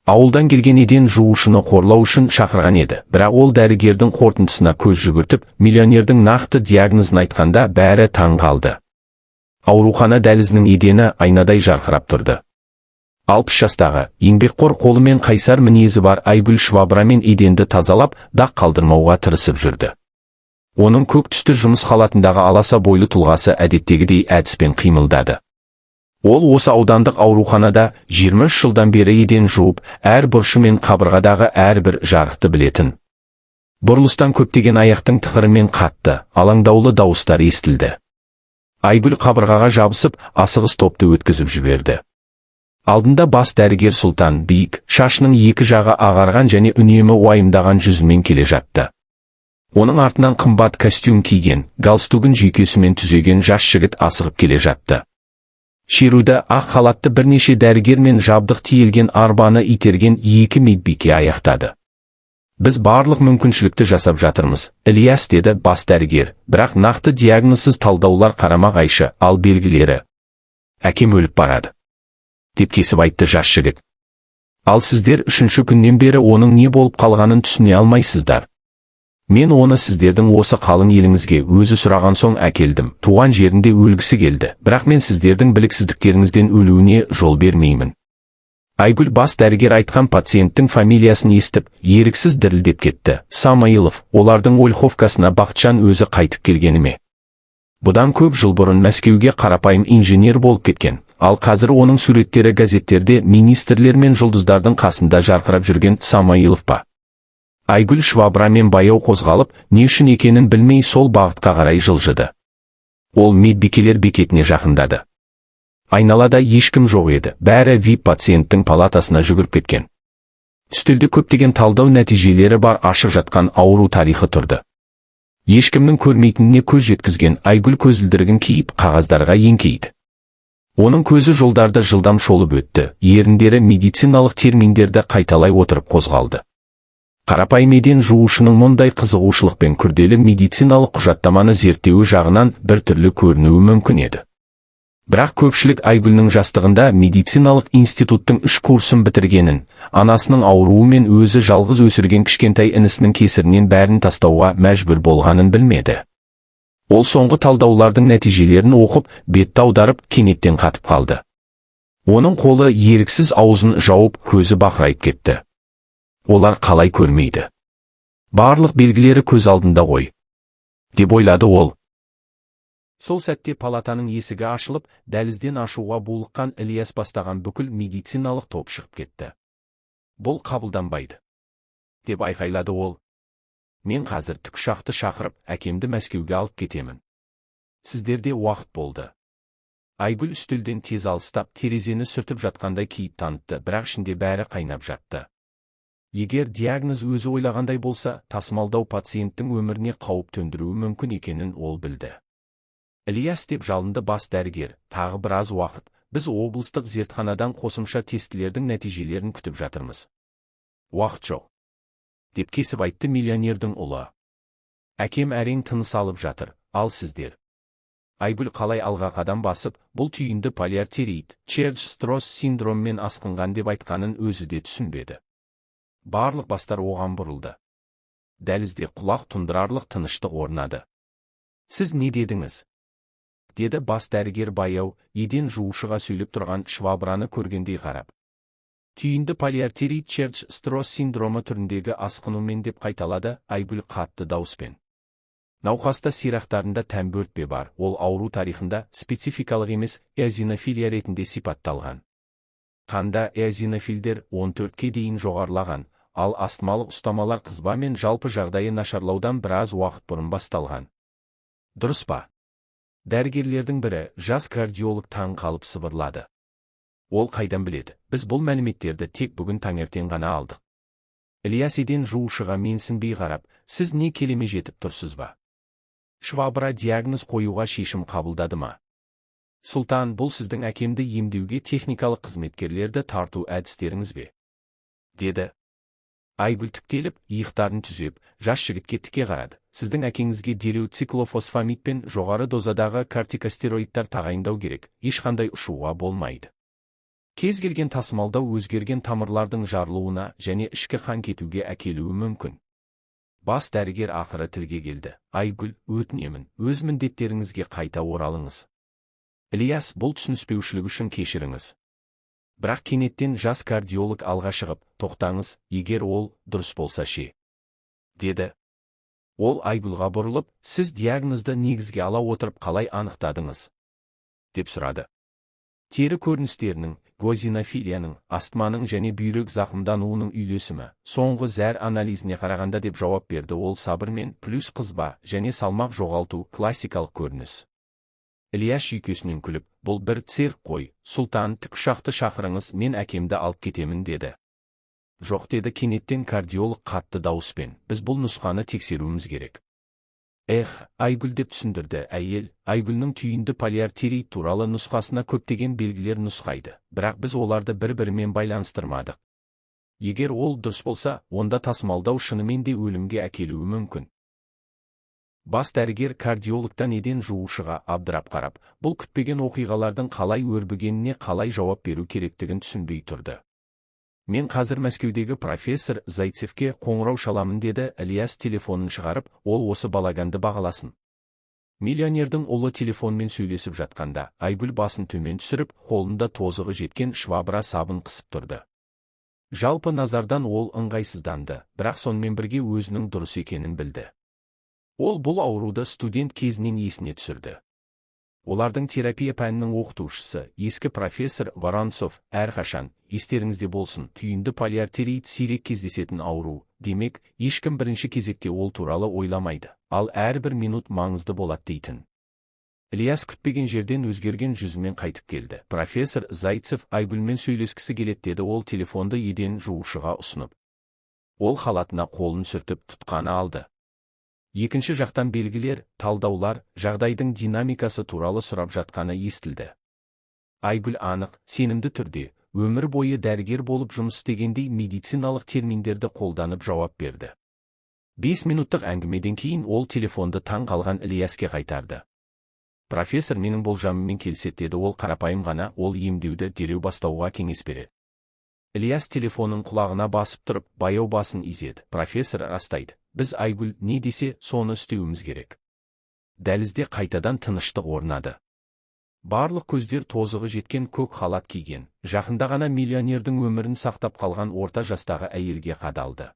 Ауылдан келген еден жуушыны қорлау үшін шақырған еді, бірақ ол дәрігердің қорытындысына көз жүгіртіп, миллионердің нақты диагнозын айтқанда бәрі таң қалды. Аурухана дәлізінің едені айнадай жарқырап тұрды. 60 жастағы, еңбекқор қолымен қайсар мінезі бар Айгүл швабрамен еденді тазалап, дақ қалдырмауға тырысып жүрді. Оның көк түсті жұмыс халатындағы аласа бойлы тұлғасы әдеттегідей әдіспен қимылдады. Ол осы аудандық ауруханада 23 жылдан бері еден жуып, әр бұрышы мен қабырғадағы әрбір жарықты білетін. Бұрылыстан көптеген аяқтың тықырымен қатты, алаңдаулы дауыстар естілді. Айгүл қабырғаға жабысып, асығыс топты өткізіп жіберді. Алдында бас дәрігер Сұлтан биік, шашының екі жағы ағарған және үнемі уайымдаған жүзімен келе жатты. Оның артынан қымбат костюм киген, галстугын жүйкесімен түзеген жас жігіт асығып келе жатты. Шеруда ақ халатты бірнеше дәрігер мен жабдық тиелген арбаны итерген екі медбике аяқтады. Біз барлық мүмкіншілікті жасап жатырмыз, Ильяс, деді бас дәрігер, бірақ нақты диагнозсыз талдаулар қарама-қайшы, ал белгілері. Әкем өліп барады, деп кесіп айтты жас жігіт. Ал сіздер 3-ші күннен бері оның не болып қалғанын түсіне алмайсыздар. Мен оны сіздердің осы қалың еліңізге өзі сұраған соң әкелдім. Туған жерінде өлгісі келді, бірақ мен сіздердің біліксіздіктеріңізден өлуіне жол бермеймін. Айгүл бас дәрігер айтқан пациенттің фамилиясын естіп, еріксіз дірілдеп кетті. Самойлов, олардың Ольховкасына Бақытжан өзі қайтып келгені ме? Бұдан көп жыл бұрын Мәскеуге қарапайым инженер болып кеткен, ал қазір оның суреттері газеттерде министрлер мен жұлдыздардың қасында жарқырап жүрген Самойлов па? Айгүл швабрамен баяу қозғалып, не үшін екенін білмей сол бағытқа қарай жылжыды. Ол медбикелер бекетіне жақындады. Айналада ешкім жоқ еді, бәрі VIP пациенттің палатасына жүгіріп кеткен. Үстелде көптеген талдау нәтижелері бар ашық жатқан ауру тарихы тұрды. Ешкімнің көрмейтініне көз жеткізген Айгүл көзілдірігін киіп қағаздарға еңкейді. Оның көзі жолдарды жылдам шолып өтті, еріндері медициналық терминдерді қайталай отырып қозғалды. Қарапайым еден жуушының мұндай қызығушылықпен күрделі медициналық құжаттаманы зерттеуі жағынан бір түрлі көрінуі мүмкін еді. Бірақ көпшілік Айгүлнің жастығында медициналық институттың 3 курсын бітіргенін, анасының ауруы мен өзі жалғыз өсірген кішкентай інісінің кесірінен бәрін тастауға мәжбүр болғанын білмеді. Ол соңғы талдаулардың нәтижелерін оқып, бетті аударып, кенеттен қатып қалды. Оның қолы еріксіз аузын жауып, көзі бақырайып кетті. Олар қалай көрмейді? Барлық белгілері көз алдында ғой, деп ойлады ол. Сол сәтте палатаның есігі ашылып, дәлізден ашуға булыққан Ильяс бастаған бүкіл медициналық топ шығып кетті. Бұл қабылданбайды, деп айқайлады ол. Мен қазір тікұшақты шақырып, әкемді Мәскеуге алып кетемін. Сіздерде уақыт болды. Айгүл үстелден тез алыстап, терезені сүртіп жатқандай кейіп танытты, бірақ ішінде бәрі қайнап жатты. Егер диагноз өзі ойлағандай болса, тасымалдау пациенттің өміріне қауіп төндіруі мүмкін екенін ол білді. Ильяс, деп жалынды бас дәрігер, тағы біраз уақыт, біз облыстық зертханадан қосымша тестілердің нәтижелерін күтіп жатырмыз. Уақыт жоқ, деп кесіп айтты миллионердің ұлы. Әкем әрең тыныс алып жатыр, ал сіздер? Айгүл қалай алға қадам басып, бұл түйінді полиартерит, Черч-Стросс синдромымен асқынған деп айтқанын өзі де түсінбеді. Барлық бастар оған бұрылды. Дәлізде құлақ тұндырарлық тыныштық орнады. Сіз не дедіңіз? Деді бас дәрігер баяу, еден жуушыға сөйлеп тұрған швабраны көргендей қарап. Түйінді полиартерит Черч-Стросс синдромы түріндегі асқынумен деп қайталады Айгүл қатты дауыспен. Науқаста сирақтарында тәмбөртпе бар, ол ауру тарихында спецификалық емес эозинофилия ретінде сипатталған. Қанда эозинофилдер 14-ке дейін жоғарылаған, ал астмалық ұстамалар қызба мен жалпы жағдайы нашарлаудан біраз уақыт бұрын басталған. Дұрыс па? Дәрігерлердің бірі, жас кардиолог таң қалып сыбырлады. Ол қайдан біледі? Біз бұл мәліметтерді тек бүгін таңертең ғана алдық. Ильяс еден жуушыға менсінбей қарап, сіз не келеме жетіп тұрсыз ба? Швабра диагноз қоюға шешім қабылдады ма? Сұлтан, бұл сіздің әкемді емдеуге техникалық қызметкерлерді тарту әдістеріңіз бе? Деді. Айгүл тіктеліп, иықтарын түзеп, жас жігітке тіке қарады. Сіздің әкеңізге дереу циклофосфамид пен жоғары дозадағы кортикостероидтар тағайындау керек, ешқандай ұшуға болмайды. Кез келген тасымалдау өзгерген тамырлардың жарылуына және ішкі қан кетуге әкелуі мүмкін. Бас дәрігер ақыры тілге келді. Айгүл, өтінемін, өз міндеттеріңізге қайта оралыңыз. Ильяс, бұл түсініспеушілік үшін кешіріңіз. Бірақ кенеттен жас кардиолог алға шығып, тоқтаңыз, егер ол дұрыс болса ше, деді. Ол Айгүлға бұрылып, сіз диагнозды негізге ала отырып қалай анықтадыңыз? Деп сұрады. Тері көріністерінің, гозинофилияның, астманың және бүйрек зақымдануының үйлесімі, соңғы зәр анализіне қарағанда деп жауап берді ол сабырмен, плюс қызба және салмақ жоғалту классикалық көрініс. Ильяс жүйкесінен күліп, бұл бір цирк қой, Сұлтан, тікұшақты шақырыңыз, мен әкемді алып кетемін деді. Жоқ, деді кенеттен кардиолог қатты дауыспен, біз бұл нұсқаны тексеруіміз керек. Айгүл деп түсіндірді әйел. Айгүлнің түйінді полиартерит туралы нұсқасына көптеген белгілер нұсқайды, бірақ біз оларды бір-бірімен байланыстырмадық. Егер ол дұрыс болса, онда тасымалдау шынымен де өлімге әкелуі мүмкін. Бас дәрігер кардиологтан еден жуушыға абдырап қарап, бұл күтпеген оқиғалардың қалай өрбігеніне қалай жауап беру керектігін түсінбей тұрды. Мен қазір Мәскеудегі профессор Зайцевке қоңырау шаламын, деді Ильяс телефонын шығарып, ол осы балаганды бағаласын. Миллионердің ұлы телефонмен сөйлесіп жатқанда, Айгүл басын төмен түсіріп, қолында тозығы жеткен швабра сабын қысып тұрды. Жалпы назардан ол ыңғайсызданды, бірақ сонымен бірге өзінің дұрыс екенін білді. Ол бұл ауруды студент кезінен есіне түсірді. Олардың терапия пәнінің оқытушысы, ескі профессор Воронцов, әрқашан, естеріңізде болсын, түйінді полиартерит сирек кездесетін ауру, демек, ешкім бірінші кезекте ол туралы ойламайды, ал әрбір минут маңызды болады дейтін. Ильяс күтпеген жерден өзгерген жүзімен қайтып келді. Профессор Зайцев Айгүлмен сөйлескісі келеді, деді ол телефонды еден жуушыға ұсынып. Ол халатына қолын сүртіп тұтқаны алды. Екінші жақтан белгілер, талдаулар, жағдайдың динамикасы туралы сұрап жатқаны естілді. Айгүл анық, сенімді түрде, өмір бойы дәрігер болып жұмыс істегендей медициналық терминдерді қолданып жауап берді. 5 минуттық әңгімеден кейін ол телефонды таң қалған Ильяске қайтарды. Профессор менің болжамыммен келіседі, деді ол қарапайым ғана, ол емдеуді дереу бастауға кеңес береді. Ильяс телефонын құлағына басып тұрып, баяу басын изеді. Профессор растайды. Біз Айгүл не десе, соны істеуіміз керек. Дәлізде қайтадан тыныштық орнады. Барлық көздер тозығы жеткен көк халат киген, жақында ғана миллионердің өмірін сақтап қалған орта жастағы әйелге қадалды.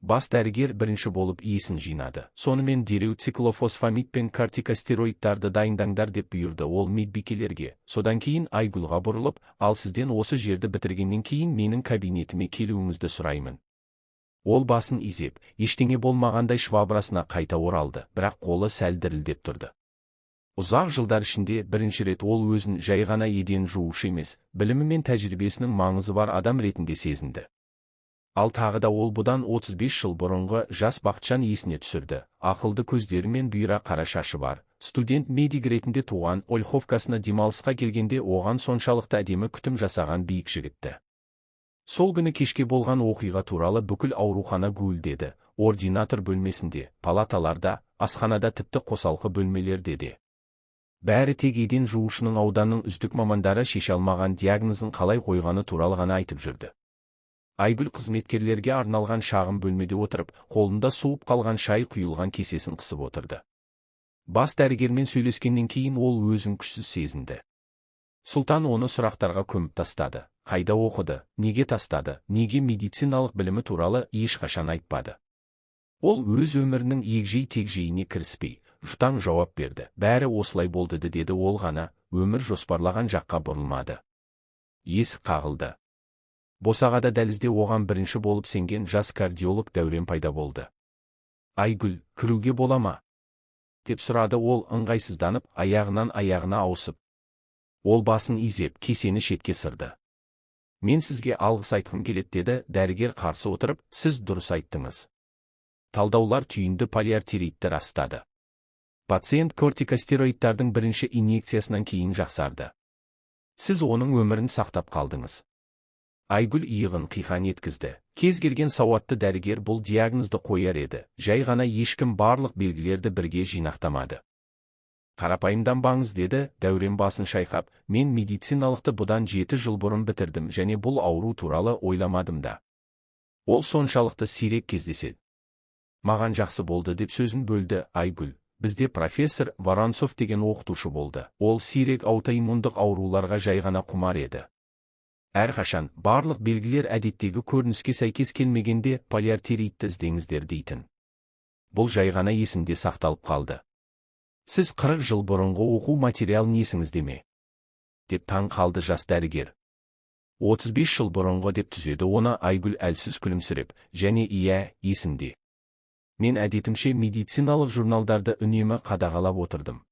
Бас дәрігер бірінші болып есін жинады. Сонымен дереу циклофосфамид пен кортикостероидтарды дайындаңдар деп бұйырды ол медбикелерге. Содан кейін Айгүлға бұрылып, ал сізден осы жерді бітіргеннен кейін менің кабинетіме келуіңізді сұраймын. Ол басын изеп, ештеңе болмағандай швабрасына қайта оралды, бірақ қолы сәл дірілдеп тұрды. Ұзақ жылдар ішінде бірінші рет ол өзін жай ғана еден жуушы емес, білімі мен тәжірибесінің маңызы бар адам ретінде сезінді. Ал тағы да ол бұдан 35 жыл бұрынғы жас Бақытжан есіне түсірді. Ақылды көздері мен бұйра қара шашы бар. Студент медик ретінде туған, Ольховкасына демалысқа келгенде оған соншалықты әдемі күтім жасаған биік жігітті. Сол күні кешке болған оқиға туралы бүкіл аурухана гуілдеді. Ординатор бөлмесінде, палаталарда, асханада, тіпті қосалқы бөлмелерде де. Бәрі тек еден жуушының ауданның үздік мамандары шеше алмаған диагнозын қалай қойғаны туралы ғана айтып жүрді. Айгүл қызметкерлерге арналған шағын бөлмеде отырып, қолында суып қалған шай құйылған кесесін қысып отырды. Бас дәрігермен сөйлескеннен кейін ол өзін күшсіз сезінді. Сұлтан оны сұрақтарға көміп тастады. Қайда оқыды, неге тастады, неге медициналық білімі туралы ешқашан айтпады. Ол өз өмірінің егжей-тегжейіне кіріспей, жұтаң жауап берді. Бәрі осылай болды, деді ол ғана, өмір жоспарлаған жаққа бұрылмады. Есік қағылды. Босағада дәлізде оған бірінші болып сенген жас кардиолог Дәурен пайда болды. Айгүл, кіруге бола ма? Деп сұрады ол ыңғайсызданып, аяғынан аяғына ауысып. Ол басын изеп, кесені шетке сырды. Мен сізге алғыс айтқым келеді, деді дәрігер қарсы отырып, сіз дұрыс айттыңыз. Талдаулар түйінді полиартеритті растады. Пациент кортикостероидтардың бірінші инъекциясынан кейін жақсарды. Сіз оның өмірін сақтап қалдыңыз. Айгүл иығын қиқан еткізді. Кез келген сауатты дәрігер бұл диагнозды қояр еді, жай ғана ешкім барлық белгілерді бірге жинақтамады. Қарапайымданбаңыз, деді Дәурен басын шайқап. Мен медициналықты бұдан 7 жыл бұрын бітірдім және бұл ауру туралы ойламадым да. Ол соншалықты сирек кездеседі. Маған жақсы болды, деп сөзін бөлді Айгүл. Бізде профессор Воронцов деген оқытушы болды. Ол сирек аутоиммундық ауруларға жай ғана құмар еді. Әрқашан барлық белгілер әдеттегі көрініске сәйкес келмегенде полиартеритті іздеңіздер дейтін. Бұл жай ғана есімде сақталып қалды. Сіз 40 жыл бұрынғы оқу материалын есіңізде ме? Деп таң қалды жас дәрігер. 35 жыл бұрынғы, деп түзеді оны Айгүл әлсіз күлімсіреп, және иә, есімде. Мен әдетімше медициналық журналдарды үнемі қадағалап отырдым.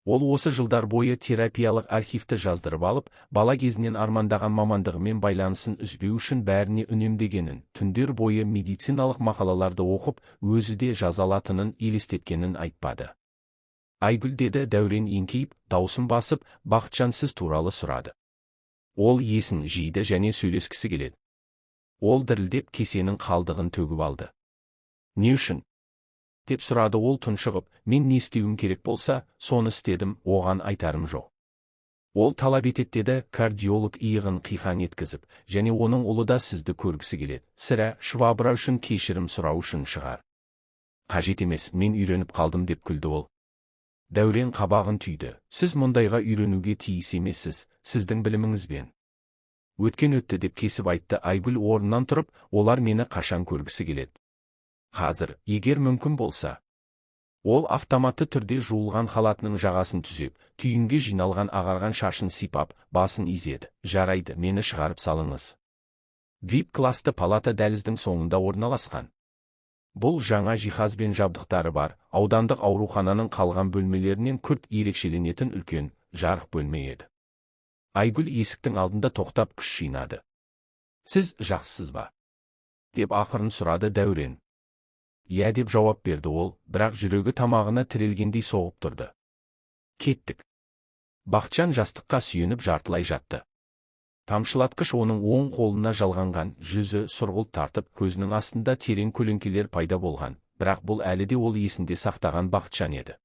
Ол осы жылдар бойы терапиялық архивті жаздырып алып, бала кезінен армандаған мамандығымен байланысын үзбеу үшін бәріне үнемдегенін, түндер бойы медициналық мақалаларды оқып, өзі де жаза алатынын елестеткенін айтпады. Айгүл, деді Дәурен еңкейіп, даусын басып, Бақытжан сіз туралы сұрады. Ол есін жиды және сөйлескісі келеді. Ол дірілдеп кесенің қалдығын төгіп алды. Не үшін? Деп сұрады ол тұншығып. Мен не істеуім керек болса, соны істедім, оған айтарым жоқ. Ол талап етеді, деді кардиолог иығын қиқан еткізіп, және оның ұлы да сізді көргісі келеді. Сірә Швабра үшін кешірім сұрау үшін шығар. Қажет емес, мен үйреніп қалдым, деп күлді ол. Дәурен қабағын түйді. Сіз мұндайға үйренуге тиіс емессіз, сіздің біліміңізбен. Өткен өтті, деп кесіп айтты Айгүл орнынан тұрып. Олар мені қашан көргісі келеді? Қазір, егер мүмкін болса. Ол автоматты түрде жуылған халатының жағасын түзеп, түйінге жиналған ағарған шашын сипап, басын изеді. Жарайды, мені шығарып салыңыз. VIP класты палата дәліздің соңында орналасқан. Бұл жаңа жиһазбен жабдықтары бар, аудандық аурухананың қалған бөлмелерінен күрт ерекшеленетін үлкен, жарық бөлме еді. Айгүл есіктің алдында тоқтап күш жинады. Сіз жақсысыз ба? Деп ақырын сұрады Дәурен. Иә, деп жауап берді ол, бірақ жүрегі тамағына тірелгендей соғып тұрды. Кеттік. Бақытжан жастыққа сүйеніп жартылай жатты. Тамшылатқыш оның оң қолына жалғанған, жүзі сұрғылт тартып, көзінің астында терең көлеңкелер пайда болған, бірақ бұл әлі де ол есінде сақтаған Бақытжан еді.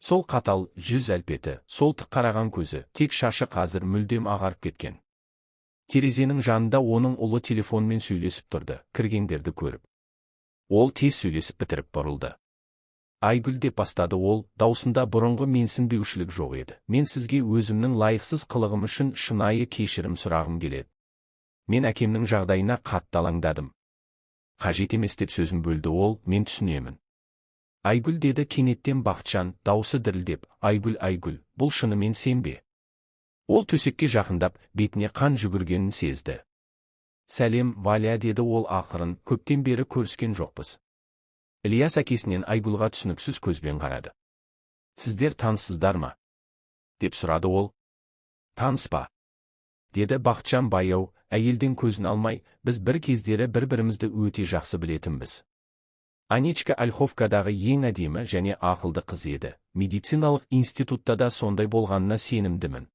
Сол қатал жүз әлпеті, сол тік қараған көзі, тек шашы қазір мүлдем ағарып кеткен. Терезенің жанында оның ұлы телефонмен сөйлесіп тұрды, кіргендерді көріп. Ол тез сөйлесіп бітіріп бұрылды. Айгүл, деп бастады ол, даусында бұрынғы менсінбеушілік жоқ еді. Мен сізге өзімнің лайықсыз қылығым үшін шынайы кешірім сұрағым келеді. Мен әкемнің жағдайына қатты алаңдадым. Қажет емес, деп сөзін бөлді ол, мен түсінемін. Айгүл, деді кенеттен Бақытжан, даусы дірілдеп. Айгүл, бұл шынымен сен бе? Ол төсекке жақындап, бетіне қан жүгіргенін сезді. Сәлем, Валя, деді ол ақырын, көптен бері көріскен жоқпыз. Ильяс әкесінен Айгүлға түсініксіз көзбен қарады. Сіздер таныссыздар ма? Деп сұрады ол. Таныс па? Деді Бақытжан баяу, әйелден көзін алмай. Біз бір кездері бір-бірімізді өте жақсы білетінбіз. Анечка Ольховкадағы ең әдемі және ақылды қыз еді. Медициналық институтта да сондай болғанына сенімдімін.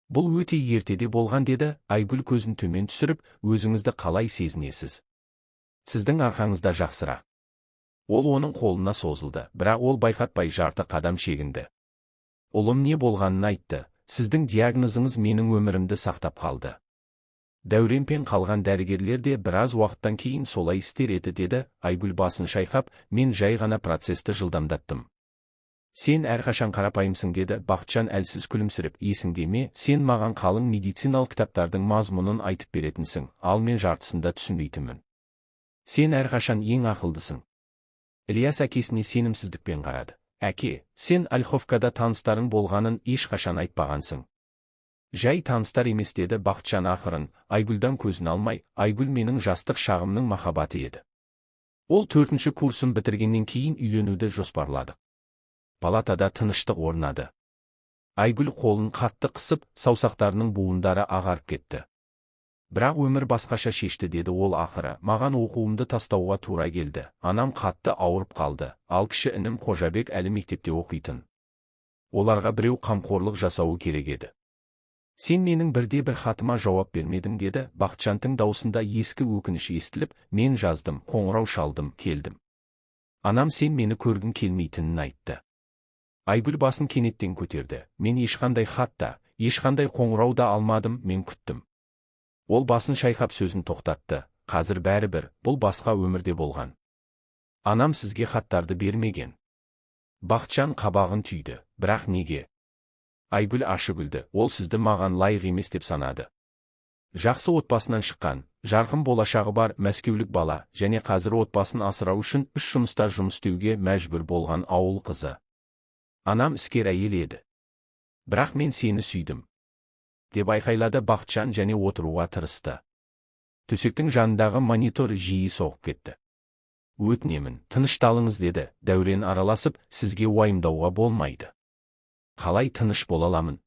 Бұл өте ертеде болған, деді Айгүл көзін төмен түсіріп. Өзіңізді қалай сезінесіз? Сіздің арқаңызда жақсырақ. Ол оның қолына созылды, бірақ ол байқатпай жарты қадам шегінді. Ұлым не болғанын айтты. Сіздің диагнозыңыз менің өмірімді сақтап қалды. Дәуренпен қалған дәрігерлер де біраз уақыттан кейін солай істер еді, деді Айгүл басын шайқап. Мен жай ғана процесті жылдамдаттым. Сен әрқашан қарапайымсың, деді Бақытжан әлсіз күлімсіреп. Есіңде ме, сен маған қалың медициналық кітаптардың мазмұнын айтып беретінсің, ал мен жартысында түсінбейтінмін. Сен әрқашан ең ақылдысың. Ильяс әкесіне сенімсіздікпен қарады. Әке, сен Ольховкада таныстарың болғанын ешқашан айтпағансың. Жай таныстар емес, деді Бақытжан ақырын, Айгүлдан көзін алмай. Айгүл менің жастық шағымның махаббаты еді. Ол 4-ші курсын бітіргеннен кейін үйленуді жоспарладық. Палатада тыныштық орнады. Айгүл қолын қатты қысып, саусақтарының буындары ағарып кетті. Бірақ өмір басқаша шешті, деді ол ақыры. Маған оқуымды тастауға тура келді. Анам қатты ауырып қалды, ал кіші інім Қожабек әлі мектепте оқитын. Оларға біреу қамқорлық жасауы керек еді. Сен менің бірде-бір хатыма жауап бермедің, деді Бақытжантың даусында ескі өкініш естіліп. Мен жаздым, қоңырау шалдым, келдім. Анам сен мені көргің келмейтінін айтты. Айгүл басын кенеттен көтерді. Мен ешқандай хатта, ешқандай қоңырау да алмадым, мен күттім. Ол басын шайқап сөзін тоқтатты. Қазір бәрібір, бұл басқа өмірде болған. Анам сізге хаттарды бермеген. Бақытжан қабағын түйді. Бірақ неге? Айгүл ашы күлді. Ол сізді маған лайық емес деп санады. Жақсы отбасынан шыққан, жарқын болашағы бар мәскеулік бала, және қазір отбасын асырау үшін 3 жұмыста жұмыс істеуге мәжбүр болған ауыл қызы. Анам іскер әйел еді. Бірақ мен сені сүйдім, деп айқайлады Бақытжан және отыруға тырысты. Төсектің жанындағы монитор жиі соғып кетті. Өтінемін, тынышталыңыз деді. Дәурен араласып, сізге уайымдауға болмайды. Қалай тыныш бола аламын?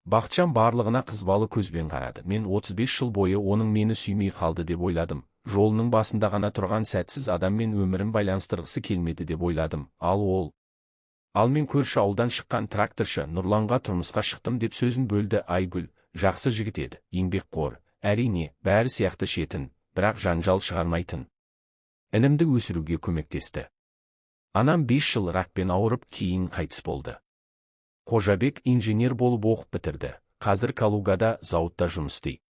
Бақытжан барлығына қызбалы көзбен қарады. Мен 35 жыл бойы оның мені сүймей қалды деп ойладым. Жолының басында ғана тұрған сәтсіз адаммен өмірін байланыстырғысы келмеді деп ойладым. Ал мен көрші ауылдан шыққан тракторшы Нұрланға тұрмысқа шықтым деп сөзін бөлді Айгүл. Жақсы жігіт еді, еңбекқор, әрине, бәрі сияқты шетін, бірақ жанжал шығармайтын. Інімді өсіруге көмектесті. Анам 5 жыл ракпен ауырып, кейін қайтыс болды. Қожабек инженер болып оқып бітірді. Қазір Калугада зауытта жұмыс істейді.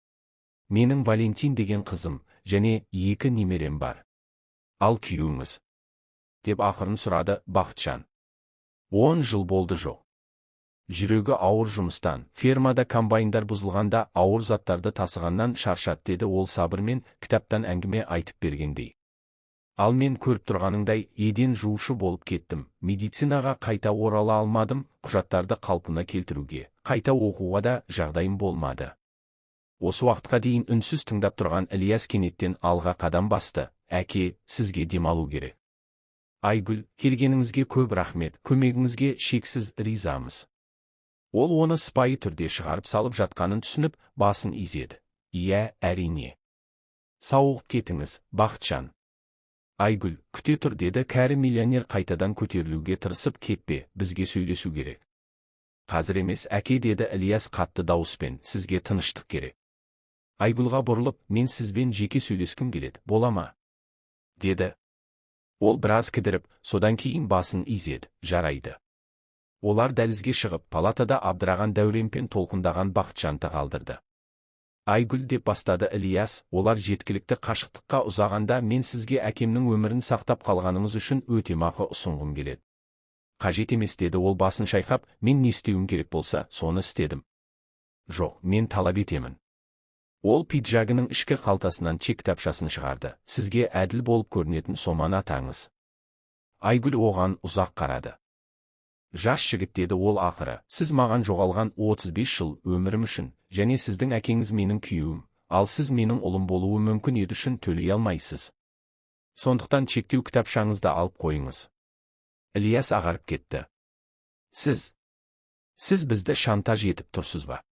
Менің Валентин деген қызым, және 2 немерем бар. Ал күйеуіңіз? Деп ақырын сұрады Бақытжан. 10 жыл болды жоқ. Жүрегі ауыр жұмыстан, фермада комбайндар бұзылғанда ауыр заттарды тасығаннан шаршат деді ол сабырмен кітаптан әңгіме айтып бергендей. Ал мен көріп тұрғаныңдай еден жуушы болып кеттім. Медицинаға қайта орала алмадым, құжаттарды қалпына келтіруге, қайта оқуға да жағдайым болмады. Осы уақытқа дейін үнсіз тыңдап тұрған Ілияс кенеттен алға қадам басты. Әке, сізге демалу керек. Айгүл, келгеніңізге көп рахмет, көмегіңізге шексіз ризамыз. Ол оны сыпайы түрде шығарып салып жатқанын түсініп, басын изеді. Иә, әрине. Сауығып кетіңіз, Бақытжан. Айгүл, күте тұр деді кәрі миллионер қайтадан көтерілуге тырысып. Кетпе, бізге сөйлесу керек. Қазір емес, әке, деді Ілияс қатты дауыспен, сізге тыныштық керек. Айгүлға бұрылып, мен сізбен жеке сөйлескім келеді, бола ма? Деді. Ол біраз кідіріп, содан кейін басын изеді. Жарайды. Олар дәлізге шығып, палатада абдыраған Дәуренпен толқындаған Бақытжанды қалдырды. Айгүл деп бастады Ілияс, олар жеткілікті қашықтыққа ұзағанда мен сізге әкемнің өмірін сақтап қалғаныңыз үшін өтемақы ұсынғым келеді. Қажет емес, деді ол басын шайқап, мен не істеуім керек болса, соны істедім. Жоқ, мен талап етемін. Ол пиджагының ішкі қалтасынан чек кітапшасын шығарды. Сізге әділ болып көрінетін соманы атаңыз. Айгүл оған ұзақ қарады. Жас жігіт, деді ол ақыры, сіз маған жоғалған 35 жыл өмірім үшін, және сіздің әкеңіз менің күйеуім, ал сіз менің ұлым болуы мүмкін еді үшін төлей алмайсыз. Сондықтан чектеу кітапшаңызды алып қойыңыз. Ілияс ағарып кетті. Сіз бізді шантаж етіп тұрсыз ба?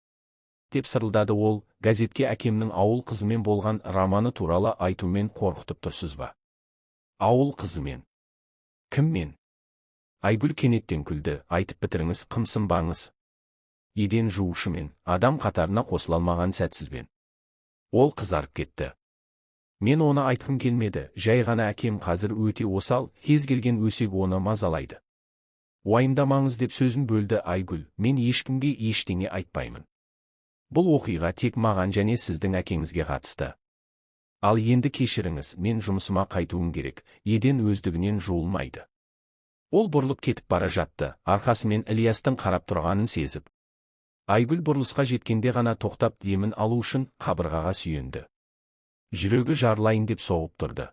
Деп сырылдады ол, газетке әкемнің ауыл қызымен болған романы туралы айтумен қорқытып тұрсыз ба? Ауыл қызымен? Кіммен? Айгүл кенеттен күлді. Айтып бітіріңіз, қымсынбаңыз. Еден жуушымен, адам қатарына қосыла алмаған сәтсізбен. Ол қызарып кетті. Мен оны айтқым келмеді, жай ғана әкем қазір өте осал, кез келген өсек оны мазалайды. Уайымдамаңыз, деп сөзін бөлді Айгүл, мен ешкімге ештеңе айтпаймын. Бұл оқиға тек маған және сіздің әкеңізге қатысты. Ал енді кешіріңіз, мен жұмысыма қайтуым керек, еден өздігінен жуылмайды. Ол бұрылып кетіп бара жатты, арқасымен Ілиястың қарап тұрғанын сезіп. Айгүл бұрылысқа жеткенде ғана тоқтап демін алу үшін қабырғаға сүйенді. Жүрегі жарылайын деп соғып тұрды.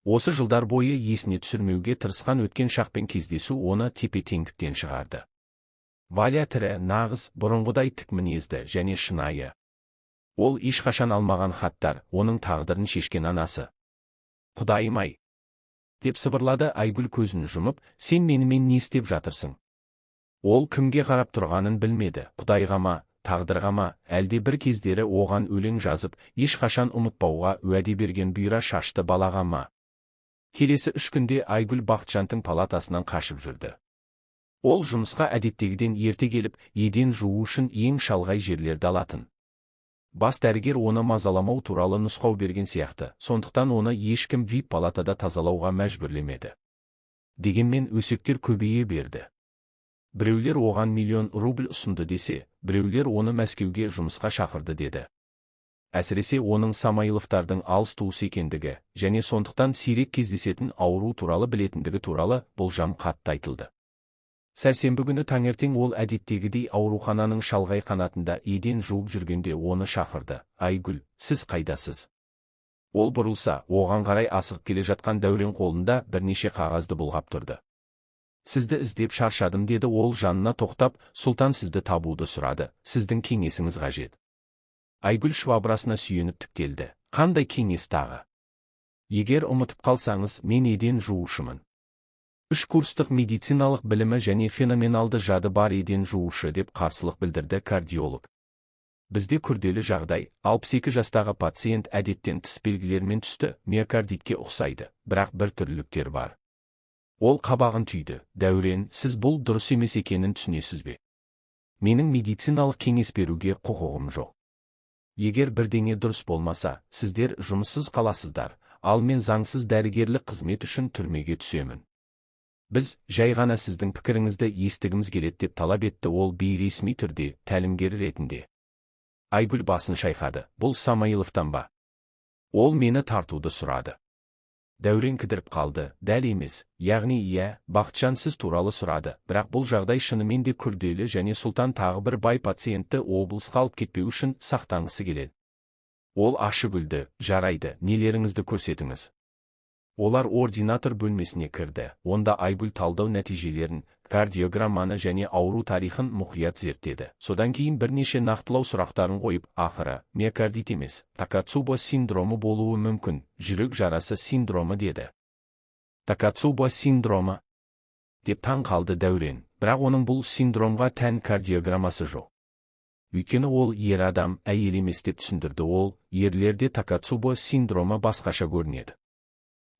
Осы жылдар бойы есіне түсірмеуге тырысқан өткен шақпен кездесу оны тепе-теңдіктен шығарды. Валя тірі, нағыз, бұрынғыдай тік мінезді және шынайы. Ол ешқашан алмаған хаттар, оның тағдырын шешкен анасы. Құдайым-ай, деп сыбырлады Айгүл көзін жұмып, сен менімен не істеп жатырсың? Ол кімге қарап тұрғанын білмеді, Құдайға ма, тағдырға ма, әлде бір кездері оған өлең жазып, ешқашан ұмытпауға уәде берген бұйра шашты балаға ма? Келесі 3 күнде Айгүл Бақытжанның палатасынан қашып жүрді. Ол жұмысқа әдеттегіден ерте келіп, еден жуу үшін ең шалғай жерлерді алатын. Бас дәрігер оны мазаламау туралы нұсқау берген сияқты, сондықтан оны ешкім VIP палатада тазалауға мәжбүрлемеді. Дегенмен өсектер көбейе берді. Біреулер оған миллион рубль ұсынды десе, біреулер оны Мәскеуге жұмысқа шақырды деді. Әсіресе оның Самойловтардың алыс туыс екендігі, және сондықтан сирек кездесетін ауру туралы білетіндігі туралы болжам қатты айтылды. Сәрсенбі күні таңертең ол әдеттегідей аурухананың шалғай қанатында еден жуып жүргенде оны шақырды. Айгүл, сіз қайдасыз? Ол бұрылса, оған қарай асығып келе жатқан Дәурен қолында бірнеше қағазды бұлғап тұрды. Сізді іздеп шаршадым деді ол жанына тоқтап, сұлтан сізді табуды сұрады, сіздің кеңесіңіз қажет. Айгүл швабрасына сүйеніп тіктелді. Қандай кеңес тағы? Егер ұмытып қалсаңыз, мен еден жуушымын. 3 курстық медициналық білімі және феноменалды жады бар еден жуушы деп қарсылық білдірді кардиолог. Бізде күрделі жағдай, 62 жастағы пациент әдеттен тыс белгілермен түсті, миокардитке ұқсайды, бірақ бір түрліліктер бар. Ол қабағын түйді. Дәурен, сіз бұл дұрыс емес екенін түсінесіз бе? Менің медициналық кеңес беруге құқығым жоқ. Егер бірдеңе дұрыс болмаса, сіздер жұмыссыз қаласыздар, ал мен заңсыз дәрігерлік қызмет үшін түрмеге түсемін. Біз жай ғана сіздің пікіріңізді естігіміз келеді деп талап етті ол бейресми түрде, тәлімгер ретінде. Айгүл басын шайқады. Бұл Самойловтан ба? Ол мені тартуды сұрады. Дәурен кідіріп қалды. Дәл емес, яғни иә, Бақытжан сіз туралы сұрады, бірақ бұл жағдай шынымен де күрделі және сұлтан тағы бір бай пациентті облысқа алып кетпеу үшін сақтанғысы келеді. Ол ашып күлді. Жарайды, нелеріңізді көрсетіңіз. Олар ординатор бөлмесіне кірді. Онда Айгүл талдау нәтижелерін, кардиограмманы және ауру тарихын мұқият зерттеді. Содан кейін бірнеше нақтылау сұрақтарын қойып, ақыры, миокардит емес, Такацуба синдромы болуы мүмкін, жүрек жарасы синдромы деді. Такацуба синдромы? Деп таң қалды Дәурен, бірақ оның бұл синдромға тән кардиограммасы жоқ. Өйткені ол ер адам, әйел емес деп түсіндірді ол, ерлерде Такацуба синдромы басқаша көрінеді.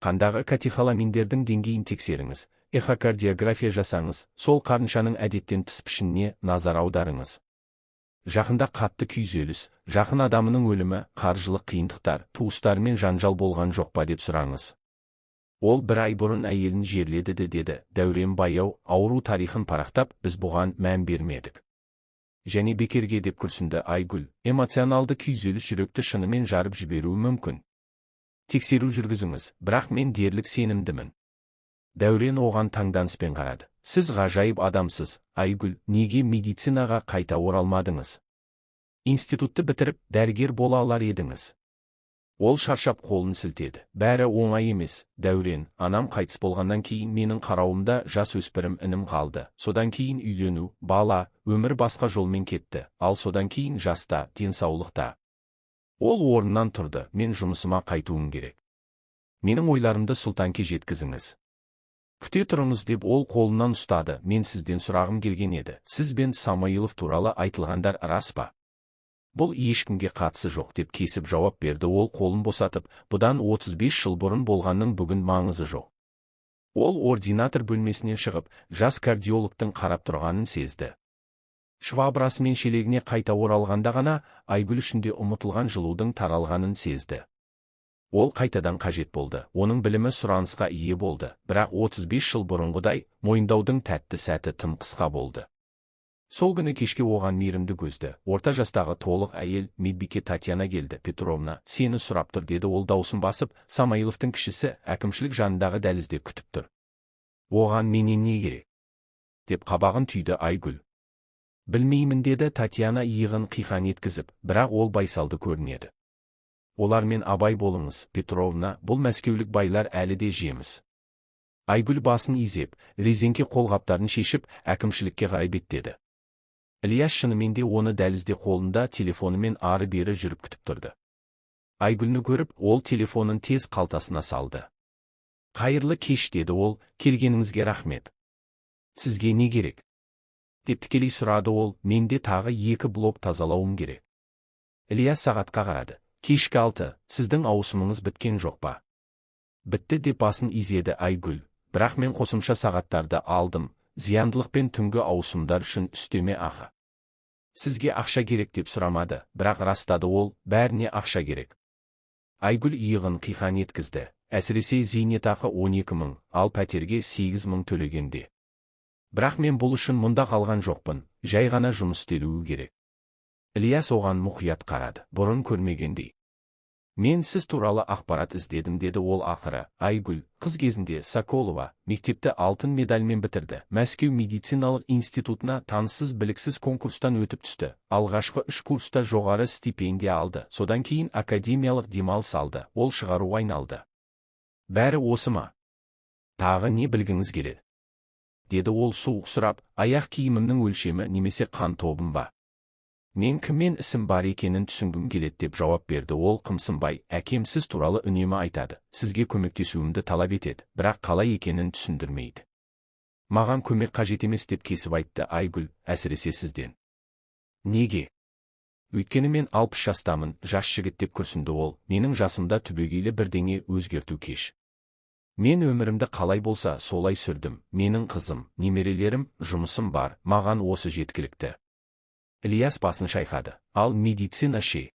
Қандағы катехоламиндердің деңгейін тексеріңіз, эхокардиография жасаңыз, сол қарыншаның әдеттен тыс пішініне назар аударыңыз. Жақында қатты күйзеліс, жақын адамының өлімі, қаржылық қиындықтар, туыстарымен жанжал болған жоқ па деп сұраңыз. Ол 1 ай бұрын әйелін жерледі деді. Дәурен баяу, ауру тарихын парақтап, біз бұған мән бермедік. Және бекерге деп күрсінді Айгүл, эмоционалды күйзеліс жүректі шынымен жарып жіберуі мүмкін. Тексеру жүргізіңіз, бірақ мен дерлік сенімдімін. Дәурен оған таңданыспен қарады. Сіз ғажайып адамсыз, Айгүл, неге медицинаға қайта оралмадыңыз? Институтты бітіріп, дәрігер бола алар едіңіз. Ол шаршап қолын сілтеді. Бәрі оңай емес, Дәурен, анам қайтыс болғаннан кейін менің қарауымда жас өспірім інім қалды. Содан кейін үйлену, бала, өмір басқа жолмен кетті, ал содан кейін жаста, денсаулықта. Ол орнынан тұрды. Мен жұмысыма қайтуым керек. Менің ойларымды сұлтанке жеткізіңіз. Күте тұрыңыз деп ол қолынан ұстады. Мен сізден сұрағым келген еді. Сіз бен Самойлов туралы айтылғандар рас па? Бұл ешкімге қатысы жоқ деп кесіп жауап берді ол қолын босатып. Бұдан 35 жыл бұрын болғанның бүгін маңызы жоқ. Ол ординатор бөлмесінен шығып, жас кардиологтың қарап тұрғанын сезді. Швабрасы мен шелегіне қайта оралғанда ғана Айгүл ішінде ұмытылған жылудың таралғанын сезді. Ол қайтадан қажет болды. Оның білімі сұранысқа ие болды, бірақ 35 жыл бұрынғыдай мойындаудың тәтті сәті тым қысқа болды. Сол күні кешке оған мейірімді көзді, орта жастағы толық әйел медбике Татьяна келді. Петровна, сені сұрап тұр деді ол даусын басып. Самойловтың кішісі әкімшілік жанындағы дәлізде күтіп тұр. Оған менен не керек? Деп қабағын түйді Айгүл. Білмеймін деді Татьяна иығын қиқан еткізіп, бірақ ол байсалды көрінеді. Олармен абай болыңыз, Петровна, бұл мәскеулік байлар әлі де жеміс. Айгүл басын изеп, резеңке қолғаптарын шешіп, әкімшілікке қарай беттеді. Ильяс шынымен де оны дәлізде қолында телефонымен ары-бері жүріп күтіп тұрды. Айгүлні көріп, ол телефонын тез қалтасына салды. Қайырлы кеш деді ол, келгеніңізге рахмет. Сізге не керек? Деп тікелей сұрады ол, менде тағы 2 блок тазалауым керек. Ильяс сағатқа қарады. Кешкі 6, сіздің ауысымыңыз біткен жоқ па? Бітті деп басын изеді Айгүл, бірақ мен қосымша сағаттарды алдым, зияндылық пен түнгі ауысымдар үшін үстеме ақы. Сізге ақша керек деп сұрамады, бірақ растады ол, бәріне ақша керек. Айгүл иығын қиқан еткізді, әсіресе зейнетақы 12 000, ал пәтерге 8 000 төлегенде. Бірақ мен бұл үшін мұнда қалған жоқпын, жай ғана жұмыс істелуі керек. Ильяс оған мұқият қарады, бұрын көрмегендей. Мен сіз туралы ақпарат іздедім, деді ол ақыры. Айгүл, қыз кезінде Соколова, мектепті алтын медальмен бітірді. Мәскеу медициналық институтына таныссыз біліксіз конкурстан өтіп түсті. Алғашқы 3 курста жоғары стипендия алды. Содан кейін академиялық демалыс алды. Ол шығару айналды. Бәрі осы ма? Тағы не білгіңіз келеді? Деді ол суық сұрап, аяқ киімімнің өлшемі немесе қан тобым ба? Мен кіммен ісім бар екенін түсінгім келеді, деп жауап берді ол қымсынбай. Әкем сіз туралы үнемі айтады, сізге көмектесуімді талап етеді, бірақ қалай екенін түсіндірмейді. Маған көмек қажет емес, деп кесіп айтты Айгүл, әсіресе сізден. Неге? Өйткені мен 60 жастамын, жас жігіт, деп күрсінді ол. Менің жасымда түбегейлі бірдеңе өзгерту кеш. Мен өмірімді қалай болса солай сүрдім. Менің қызым, немерелерім, жұмысым бар, маған осы жеткілікті. Ильяс басын шайқады. Ал медицина ше?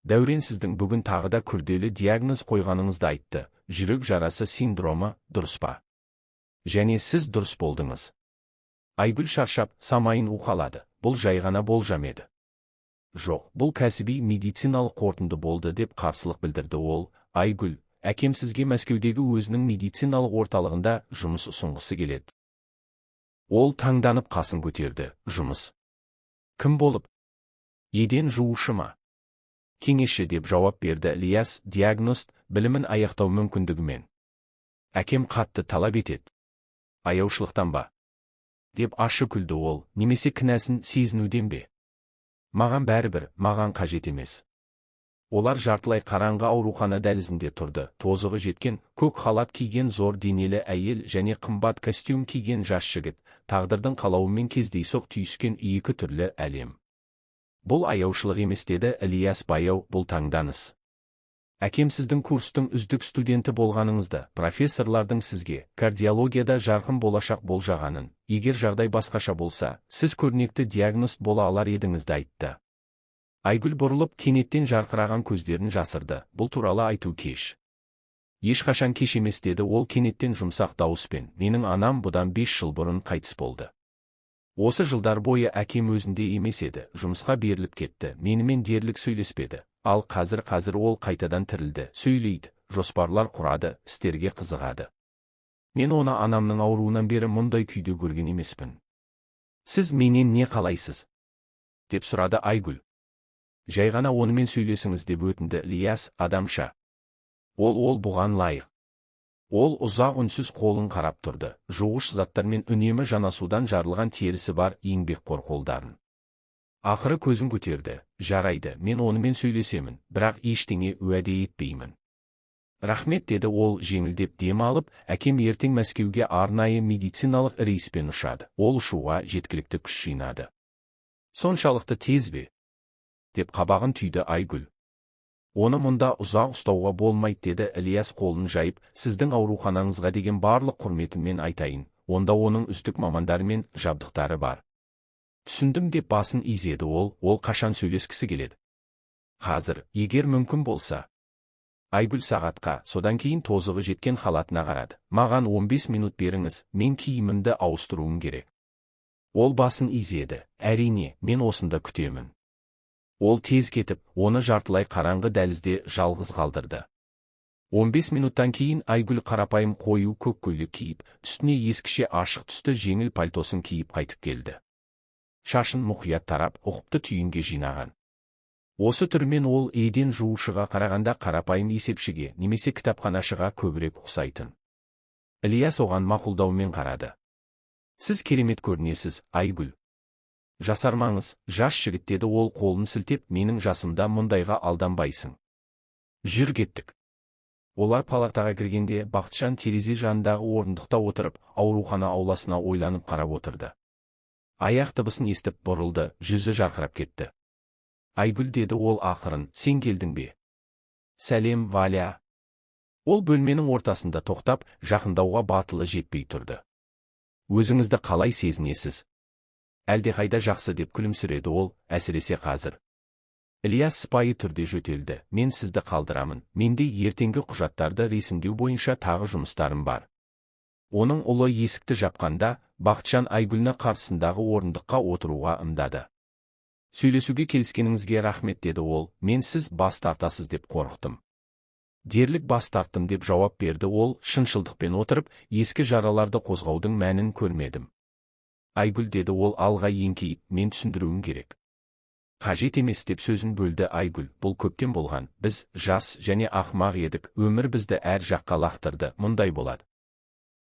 Дәурен, сіздің бүгін тағы да күрделі диагноз қойғаныңызды айтты. Жүрек жарасы синдромы, дұрыс па? Және сіз дұрыс болдыңыз. Айгүл шаршап, самайын уқалады. Бұл жай ғана болжам еді. Жоқ, бұл кәсіби медициналық қорытынды болды, деп қарсылық білдірді ол. Айгүл, әкем сізге Мәскеудегі өзінің медициналық орталығында жұмыс ұсынғысы келеді. Ол таңданып қасын көтерді. Жұмыс? Кім болып? Еден жуушы ма? Кеңесші, деп жауап берді Ильяс. Диагност, білімін аяқтау мүмкіндігімен. Әкем қатты талап етеді. Аяушылықтан ба? Деп ашы күлді ол. Немесе кінәсін сезінуден бе? Маған бәрібір, маған қажет емес. Олар жартылай қараңғы аурухана дәлізінде тұрды. Тозығы жеткен, көк халат киген зор денелі әйел және қымбат костюм киген жас жігіт. Тағдырдың қалауымен кездейсоқ түйіскен екі түрлі әлем. Бұл аяушылық емес, деді Ильяс баяу, бұл таңданыс. Әкем сіздің курстың үздік студенті болғаныңызды, профессорлардың сізге кардиологияда жарқын болашақ болжағанын, егер жағдай басқаша болса, сіз көрнекті диагност бола алар едіңізді айтты. Айгүл бұрылып, кенеттен жарқыраған көздерін жасырды. Бұл туралы айту кеш. Ешқашан кеш емес, деді ол кенеттен жұмсақ дауыспен. Менің анам бұдан 5 жыл бұрын қайтыс болды. Осы жылдар бойы әкем өзінде емес еді, жұмысқа беріліп кетті, менімен дерлік сөйлеспеді. Ал қазір ол қайтадан тірілді, сөйлейді, жоспарлар құрады, істерге қызығады. Мен оны анамның ауруынан бері мұндай күйде көрген емеспін. Сіз менен не қалайсыз? Деп сұрады Айгүл. Жай ғана онымен сөйлесіңіз, деп өтінді Ильяс, адамша. Ол бұған лайық. Ол ұзақ үнсіз қолын қарап тұрды. Жуғыш заттармен үнемі жанасудан жарылған терісі бар еңбекқор қолдарын. Ақыры көзін көтерді. Жарайды, мен онымен сөйлесемін, бірақ ештеңе уәде етпеймін. Рахмет, деді ол жеңілдеп дем алып. Әкем ертең Мәскеуге арнайы медициналық рейспен ұшады. Ол ұшуға жеткілікті күш жинады. Соншалықты тез бе? Деп қабағын түйді Айгүл. Оны мұнда ұзақ ұстауға болмайды, деді Ильяс қолын жайып. Сіздің ауруханаңызға деген барлық құрметіммен айтайын. Онда оның үздік мамандары мен жабдықтары бар. Түсіндім, деп басын изеді ол қашан сөйлескісі келеді? Қазір, егер мүмкін болса. Айгүл сағатқа, содан кейін тозығы жеткен халатына қарады. Маған 15 минут беріңіз, мен киімімді ауыстыруым керек. Ол басын изеді. Әрине, мен осында күтемін. Ол тез кетіп, оны жартылай қараңғы дәлізде жалғыз қалдырды. 15 минуттан кейін Айгүл қарапайым қою көк көйлек киіп, үстіне ескіше ашық түсті жеңіл пальтосын киіп қайтып келді. Шашын мұқият тарап, ұқыпты түйінге жинаған. Осы түрмен ол еден жуушыға қарағанда қарапайым есепшіге немесе кітапханашыға көбірек ұқсайтын. Ильяс оған мақұлдаумен қарады. Сіз керемет көрінесіз, Айгүл. Жасармаңыз, жас жігіт, деді ол қолын сілтеп. Менің жасымда мұндайға алданбайсың. Жүр, кеттік. Олар палатаға кіргенде Бақытжан терезе жанындағы орындықта отырып, аурухана ауласына ойланып қарап отырды. Аяқ дыбысын естіп бұрылды, жүзі жарқырап кетті. Айгүл, деді ол ақырын, сен келдің бе? Сәлем, Валя. Ол бөлменің ортасында тоқтап, жақындауға батылы жетпей тұрды. Өзіңізді қалай сезінесіз? Әлдеқайда жақсы, деп күлімсіреді ол, әсіресе қазір. Ильяс сыпайы түрде жөтелді. Мен сізді қалдырамын. Менде ертеңгі құжаттарды ресімдеу бойынша тағы жұмыстарым бар. Оның ұлы есікті жапқанда, Бақытжан Айгүлні қарсысындағы орындыққа отыруға ымдады. Сөйлесуге келіскеніңізге рахмет, деді ол. Мен сіз бас тартасыз деп қорықтым. Дерлік бас тарттым деп жауап берді ол, шыншылдықпен отырып, ескі жараларды қозғаудың мәнін көрмедім. Айгүл, деді ол алға еңкейіп, мен түсіндіруім керек. Қажет емес, деп сөзін бөлді Айгүл. Бұл көптен болған, біз жас және ақымақ едік, өмір бізді әр жаққа лақтырды, мұндай болады.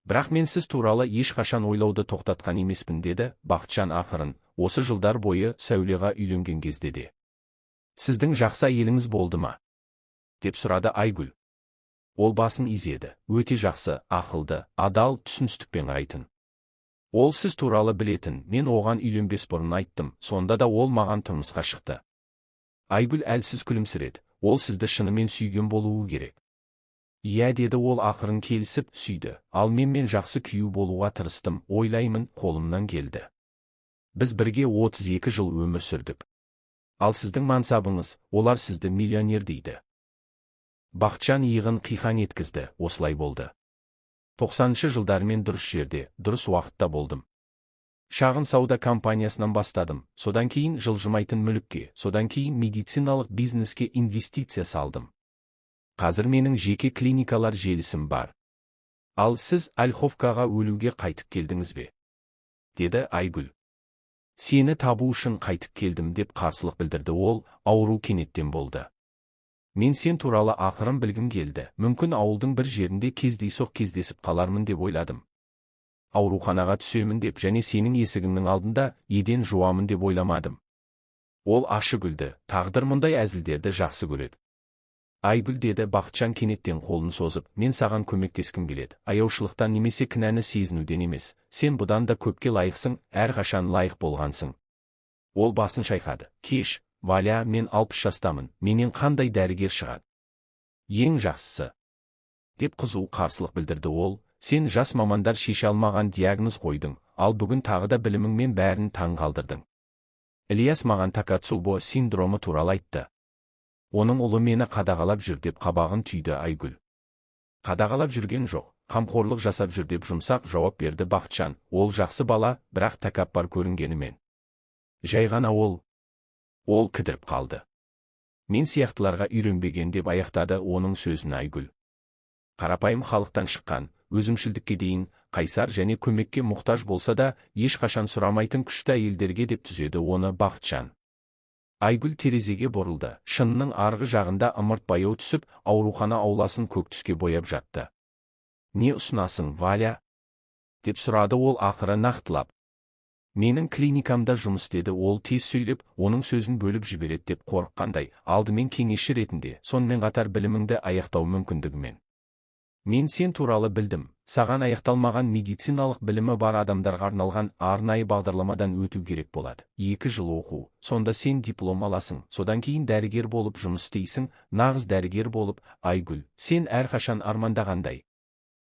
Бірақ мен сіз туралы ешқашан ойлауды тоқтатқан емеспін, деді Бақытжан ақырын, осы жылдар бойы Сәулеға үйленген кезде де. Сіздің жақсы әйеліңіз болды ма? Деп сұрады Айгүл. Ол басын изеді. Өте жақсы, ақылды, адал, түсіністікпен қарайтын. Ол сіз туралы білетін, мен оған үйленбес бұрын айттым, сонда да ол маған тұрмысқа шықты. Айгүл әлсіз күлімсіреді. Ол сізді шынымен сүйген болуы керек. Иә, деді ол ақырын келісіп, сүйді. Ал мен жақсы күйеу болуға тырыстым, ойлаймын, қолымнан келді. Біз бірге 32 жыл өмір сүрдік. Ал сіздің мансабыңыз, олар сізді миллионер дейді. Бақытжан иығын қиқан еткізді. Осылай болды. 90-шы жылдар мен дұрыс жерде, дұрыс уақытта болдым. Шағын сауда компаниясынан бастадым, содан кейін жылжымайтын мүлікке, содан кейін медициналық бизнеске инвестиция салдым. Қазір менің жеке клиникалар желісім бар. Ал сіз Ольховкаға өлуге қайтып келдіңіз бе? Деді Айгүл. Сені табу үшін қайтып келдім, деп қарсылық білдірді ол, ауру кенеттен болды. Мен сен туралы ақырын білгім келді, мүмкін ауылдың бір жерінде кездейсоқ кездесіп қалармын деп ойладым. Ауруханаға түсемін деп және сенің есігіңнің алдында еден жуамын деп ойламадым. Ол ашы күлді, тағдыр мұндай әзілдерді жақсы көреді. Айгүл, деді Бақытжан кенеттен қолын созып, мен саған көмектескім келеді. Аяушылықтан немесе кінәні сезінуден емес, сен бұдан да көпке лайықсың, әрқашан лайық болғансың. Ол басын шайқады. Кеш, Валя, мен 60 жастамын, менен қандай дәрігер шығады? Ең жақсысы. Деп қызу қарсылық білдірді ол, сен жас мамандар шеше алмаған диагноз қойдың, ал бүгін тағы да біліміңмен бәрін таң қалдырдың. Ильяс маған Такацубо синдромы туралы айтты. Оның ұлы мені қадағалап жүр, деп қабағын түйді Айгүл. Қадағалап жүрген жоқ, қамқорлық жасап жүр, деп жұмсақ жауап берді Бақытжан. Ол жақсы бала, бірақ тәкаппар көрінгенімен. Жай ғана Ол кідіріп қалды. Мен сияқтыларға үйренбеген, деп аяқтады оның сөзін Айгүл. Қарапайым халықтан шыққан, өзімшілдікке дейін, қайсар және көмекке мұқтаж болса да, ешқашан сұрамайтын күшті әйелдерге, деп түзеді оны Бақытжан. Айгүл терезеге бұрылды. Шынының арғы жағында ымырт баяу түсіп, аурухана ауласын көк түске бояп жатты. Не ұсынасың, Валя? Деп сұрады ол ақыры нақтылап. Менің клиникамда жұмыс, деді ол тез сөйлеп, оның сөзін бөліп жібереді деп қорыққандай, алдымен кеңесші ретінде, сонымен қатар біліміңді аяқтау мүмкіндігімен. Мен сен туралы білдім, саған аяқталмаған медициналық білімі бар адамдарға арналған арнайы бағдарламадан өту керек болады. 2 жыл оқу, сонда сен диплом аласың, содан кейін дәрігер болып жұмыс істейсің, нағыз дәрігер болып. Айгүл, сен әрқашан армандағандай.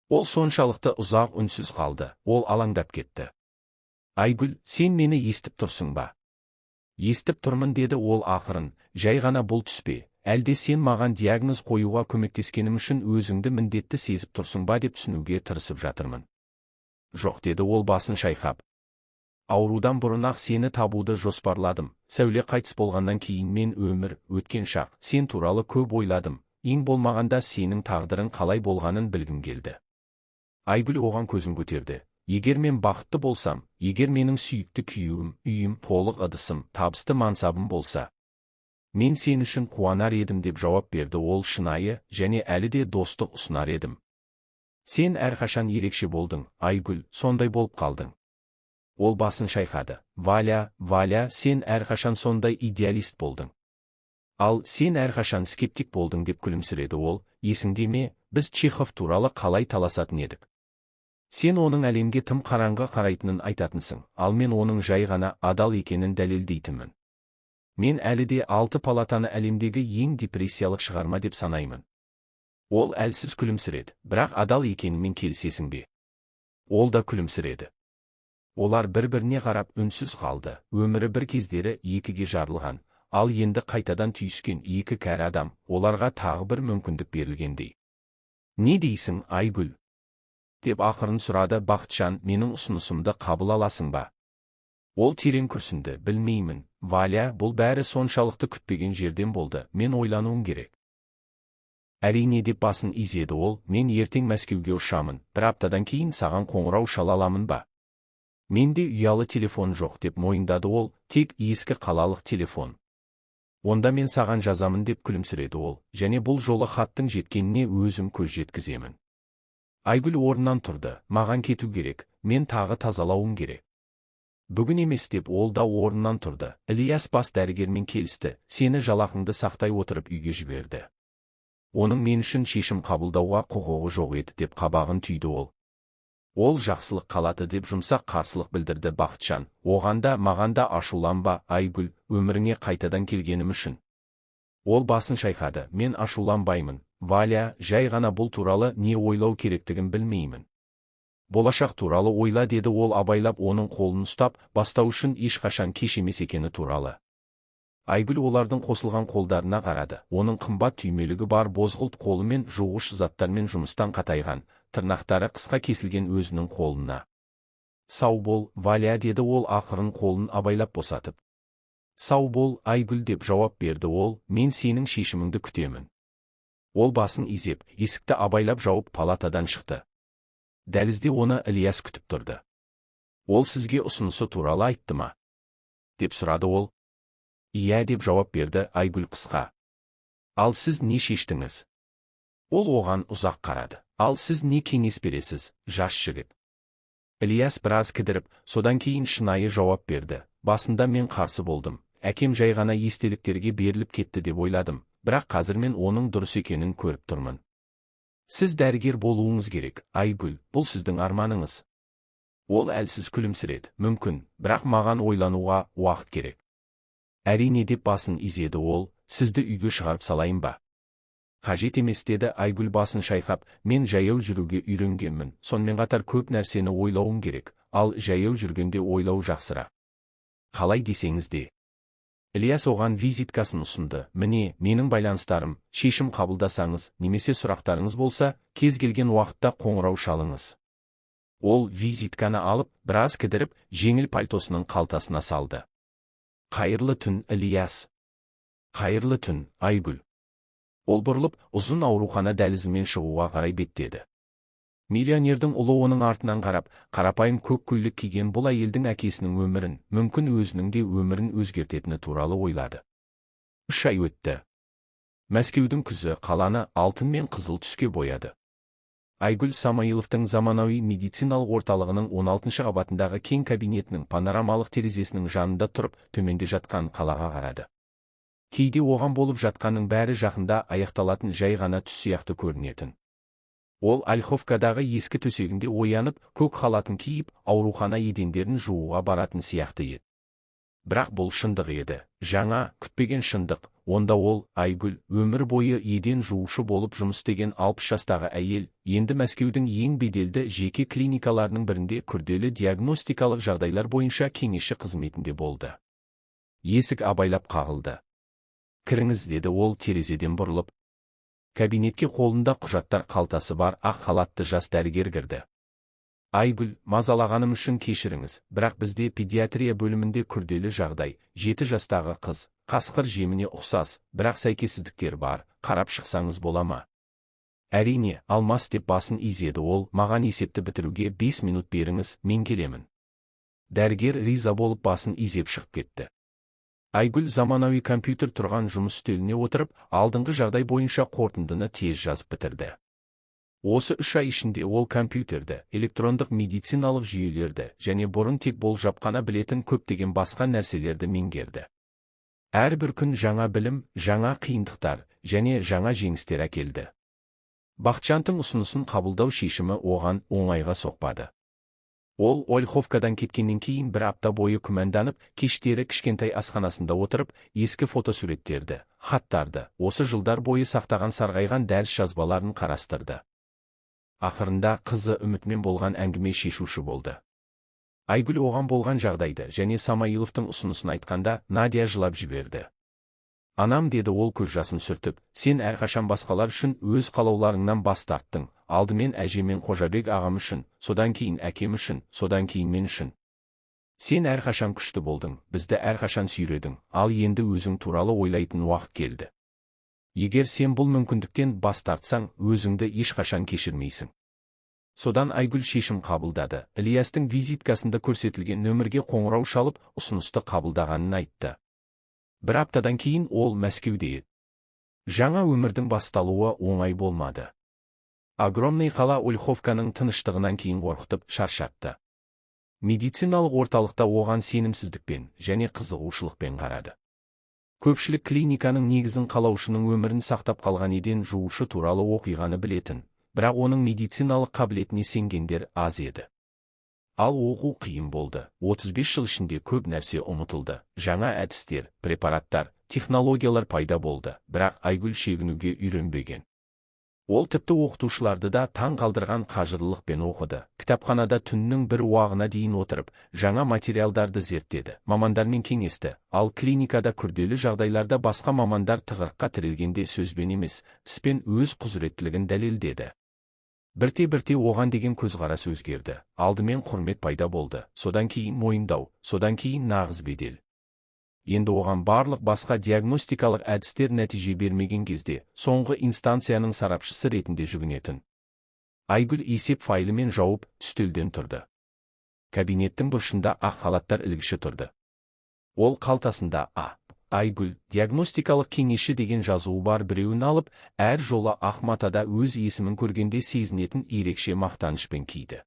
Ол соншалықты ұзақ үнсіз қалды, ол алаңдап кетті. Айгүл, сен мені естіп тұрсың ба? Естіп тұрмын, деді ол ақырын, жай ғана бұл түспе, әлде сен маған диагноз қоюға көмектескенім үшін өзіңді міндетті сезіп тұрсың ба, деп түсінуге тырысып жатырмын. Жоқ, деді ол басын шайқап. Аурудан бұрын-ақ сені табуды жоспарладым. Сәуле қайтыс болғаннан кейін мен өмір өткен шақ, сен туралы көп ойладым. Ең болмағанда сенің тағдырың қалай болғанын білгім келді. Айгүл оған көзін көтерді. Егер мен бақытты болсам, егер менің сүйікті күйеуім, үйім, толық ыдысым, табысты мансабым болса, мен сен үшін қуанар едім, деп жауап берді ол шынайы, және әлі де достық ұсынар едім. Сен әрқашан ерекше болдың, Айгүл, сондай болып қалдың. Ол басын шайқады. Валя, сен әрқашан сондай идеалист болдың. Ал сен әрқашан скептик болдың, деп күлімсіреді ол. Есіңде ме, біз Чехов туралы қалай таласатын едік? Сен оның әлемге тым қараңғы қарайтынын айтатынсың, ал мен оның жай ғана адал екенін дәлелдейтінмін. Мен әлі де 6 палатаны әлемдегі ең депрессиялық шығарма деп санаймын. Ол әлсіз күлімсіреді, бірақ адал екенімен келісесің бе? Ол да күлімсіреді. Олар бір-біріне қарап үнсіз қалды. Өмірі бір кездері 2-ге жарылған, ал енді қайтадан түйіскен 2 кәрі адам, оларға тағы бір мүмкіндік берілгендей. Не дейсің, Айгүл? деп ақырын сұрады Бақытжан, менің ұсынысымды қабыл аласың ба? Ол терең күрсінді, білмеймін, Валя, бұл бәрі соншалықты күтпеген жерден болды, мен ойлануым керек. Әрине деп басын изеді ол, мен ертең Мәскеуге ұшамын, бір аптадан кейін саған қоңырау шала аламын ба? Менде ұялы телефон жоқ деп мойындады ол, тек ескі қалалық телефон. Онда мен саған жазамын деп күлімсіреді ол, және бұл жолы хаттың жеткеніне өзім көз жеткіземін. Айгүл орнынан тұрды, маған кету керек, мен тағы тазалауым керек. Бүгін емес деп ол да орнынан тұрды. Ілияс бас дәрігермен келісті, сені жалақыңды сақтай отырып үйге жіберді. Оның мен үшін шешім қабылдауға құқығы жоқ еді деп қабағын түйді ол. Ол жақсылық қалады деп жұмсақ қарсылық білдірді Бақытжан. Оған да маған да ашуланба, Айгүл, өміріңе қайтадан келгенім үшін. Ол басын шайқады, мен ашуланбаймын, Валя, жай ғана бұл туралы не ойлау керектігін білмеймін. Болашақ туралы ойла деді ол абайлап оның қолын ұстап, бастау үшін ешқашан кеш емес екені туралы. Айгүл олардың қосылған қолдарына қарады. Оның қымбат түймелігі бар бозғылт қолы мен жуғыш заттармен жұмыстан қатайған, тырнақтары қысқа кесілген өзінің қолына. Сау бол, Валя деді ол ақырын қолын абайлап босатып. Сау бол, Айгүл деп жауап берді ол, мен сенің шешіміңді күтемін. Ол басын изеп, есікті абайлап жауып палатадан шықты. Дәлізде оны Ілияс күтіп тұрды. Ол сізге ұсынысы туралы айтты ма? деп сұрады ол. Иә деп жауап берді Айгүл қысқа. Ал сіз не шештіңіз? Ол оған ұзақ қарады. Ал сіз не кеңес бересіз, жас жігіт? Ілияс біраз кідіріп, содан кейін шынайы жауап берді. Басында мен қарсы болдым. Әкем жай ғана естеліктерге беріліп кетті деп ойладым, бірақ қазір мен оның дұрыс екенін көріп тұрмын. Сіз дәрігер болуыңыз керек, Айгүл, бұл сіздің арманыңыз. Ол әлсіз күлімсіреді, мүмкін, бірақ маған ойлануға уақыт керек. Әрине деп басын изеді ол, сізді үйге шығарып салайын ба? Қажет емес деді Айгүл басын шайқап, мен жаяу жүруге үйренгенмін, сонымен қатар көп нәрсені ойлауым керек, ал жаяу жүргенде ойлау жақсырақ. Қалай десеңіз де. Ілияс оған визиткасын ұсынды, міне, менің байланыстарым, шешім қабылдасаңыз, немесе сұрақтарыңыз болса, кез келген уақытта қоңырау шалыңыз. Ол визитканы алып, біраз кідіріп, жеңіл пальтосының қалтасына салды. Қайырлы түн, Ілияс. Қайырлы түн, Айгүл. Ол бұрылып, ұзын аурухана дәлізімен шығуға қарай беттеді. Миллионердің ұлы оның артынан қарап, қарапайым көк көйлек киген бұл әйелдің әкесінің өмірін, мүмкін өзінің де өмірін өзгертетіні туралы ойлады. 3 ай өтті. Мәскеудің күзі қаланы алтын мен қызыл түске бояды. Айгүл Самойловтың заманауи медициналық орталығының 16-шы қабатындағы кең кабинетінің панорамалық терезесінің жанында тұрып, төменде жатқан қалаға қарады. Кейде оған болып жатқанның бәрі жақында аяқталатын жай ғана түс сияқты көрінетін. Ол Ольховкадағы ескі төсегінде оянып, көк халатын киіп, аурухана едендерін жууға баратын сияқты еді. Бірақ бұл шындық еді, жаңа, күтпеген шындық. Онда ол, Айгүл, өмір бойы еден жуушы болып жұмыс істеген 60 жастағы әйел, енді Мәскеудің ең беделді жеке клиникаларының бірінде күрделі диагностикалық жағдайлар бойынша кеңесші қызметінде болды. Есік абайлап қағылды. Кіріңіз деді ол терезеден бұрылып. Кабинетке қолында құжаттар қалтасы бар ақ халатты жас дәрігер кірді. Айгүл, мазалағаным үшін кешіріңіз, бірақ бізде педиатрия бөлімінде күрделі жағдай, 7 жастағы қыз, қасқыр жеміне ұқсас, бірақ сәйкессіздіктер бар, қарап шықсаңыз бола ма? Әрине, алмас деп басын изеді ол, маған есепті бітіруге 5 минут беріңіз, мен келемін. Дәрігер риза болып басын изеп шығып кетті. Айгүл заманауи компьютер тұрған жұмыс үстеліне отырып, алдыңғы жағдай бойынша қорытындыны тез жазып бітірді. Осы 3 ай ішінде ол компьютерді, электрондық медициналық жүйелерді және бұрын тек болжап қана білетін көптеген басқа нәрселерді меңгерді. Әрбір күн жаңа білім, жаңа қиындықтар және жаңа жеңістер әкелді. Бақытжанның ұсынысын қабылдау шешімі оған оңайға соқпады. Ол Ольховкадан кеткеннен кейін бір апта бойы күмәнданып, кештері кішкентай асханасында отырып, ескі фотосуреттерді, хаттарды, осы жылдар бойы сақтаған сарғайған дәріс жазбаларын қарастырды. Ақырында қызы үмітмен болған әңгіме шешуші болды. Айгүл оған болған жағдайды және Самойловтың ұсынысын айтқанда, Надя жылап жіберді. Анам деді ол көз жасын сүртіп, сен әрқашан басқалар үшін өз қалауларыңнан бас тарттың, алдымен әжемен Қожабек ағам үшін, содан кейін әкем үшін, содан кейін мен үшін. Сен әрқашан күшті болдың, бізді әрқашан сүйредің, ал енді өзің туралы ойлайтын уақыт келді. Егер сен бұл мүмкіндіктен бас тартсаң, өзіңді ешқашан кешірмейсің. Содан Айгүл шешім қабылдады. Ілиястың визиткасында көрсетілген нөмірге қоңырау шалып, ұсынысты қабылдағанын айтты. Бір аптадан кейін ол Мәскеуде еді. Жаңа өмірдің басталуы оңай болмады. Огромный қала Ольховканың тыныштығынан кейін қорқытып, шаршатты. Медициналық орталықта оған сенімсіздікпен және қызығушылықпен қарады. Көпшілік клиниканың негізін қалаушының өмірін сақтап қалған еден жуушы туралы оқиғаны білетін, бірақ оның медициналық қабілетіне сенгендер аз еді. Ал оқу қиын болды. 35 жыл ішінде көп нәрсе ұмытылды. Жаңа әдістер, препараттар, технологиялар пайда болды, бірақ Айгүл шегінуге үйренбеген. Ол тіпті оқытушыларды да таң қалдырған қажырлықпен оқыды. Кітапханада түннің бір уағына дейін отырып, жаңа материалдарды зерттеді, мамандармен кеңесті, ал клиникада күрделі жағдайларда басқа мамандар тығырыққа тірелгенде сөзбен емес, іспен өз құзыреттілігін дәлелдеді. Бірте-бірте оған деген көзқарас өзгерді. Алдымен құрмет пайда болды, содан кейін мойындау, содан кейін нағыз бедел. Енді оған барлық басқа диагностикалық әдістер нәтиже бермеген кезде, соңғы инстанцияның сарапшысы ретінде жүгінетін. Айгүл есеп файлымен жауып, үстелден тұрды. Кабинеттің бұрышында ақ халаттар ілгіші тұрды. Ол қалтасында Айгүл, диагностикалық кеңесші деген жазуы бар біреуін алып, әр жолы ақ матада өз есімін көргенде сезінетін ерекше мақтанышпен киді.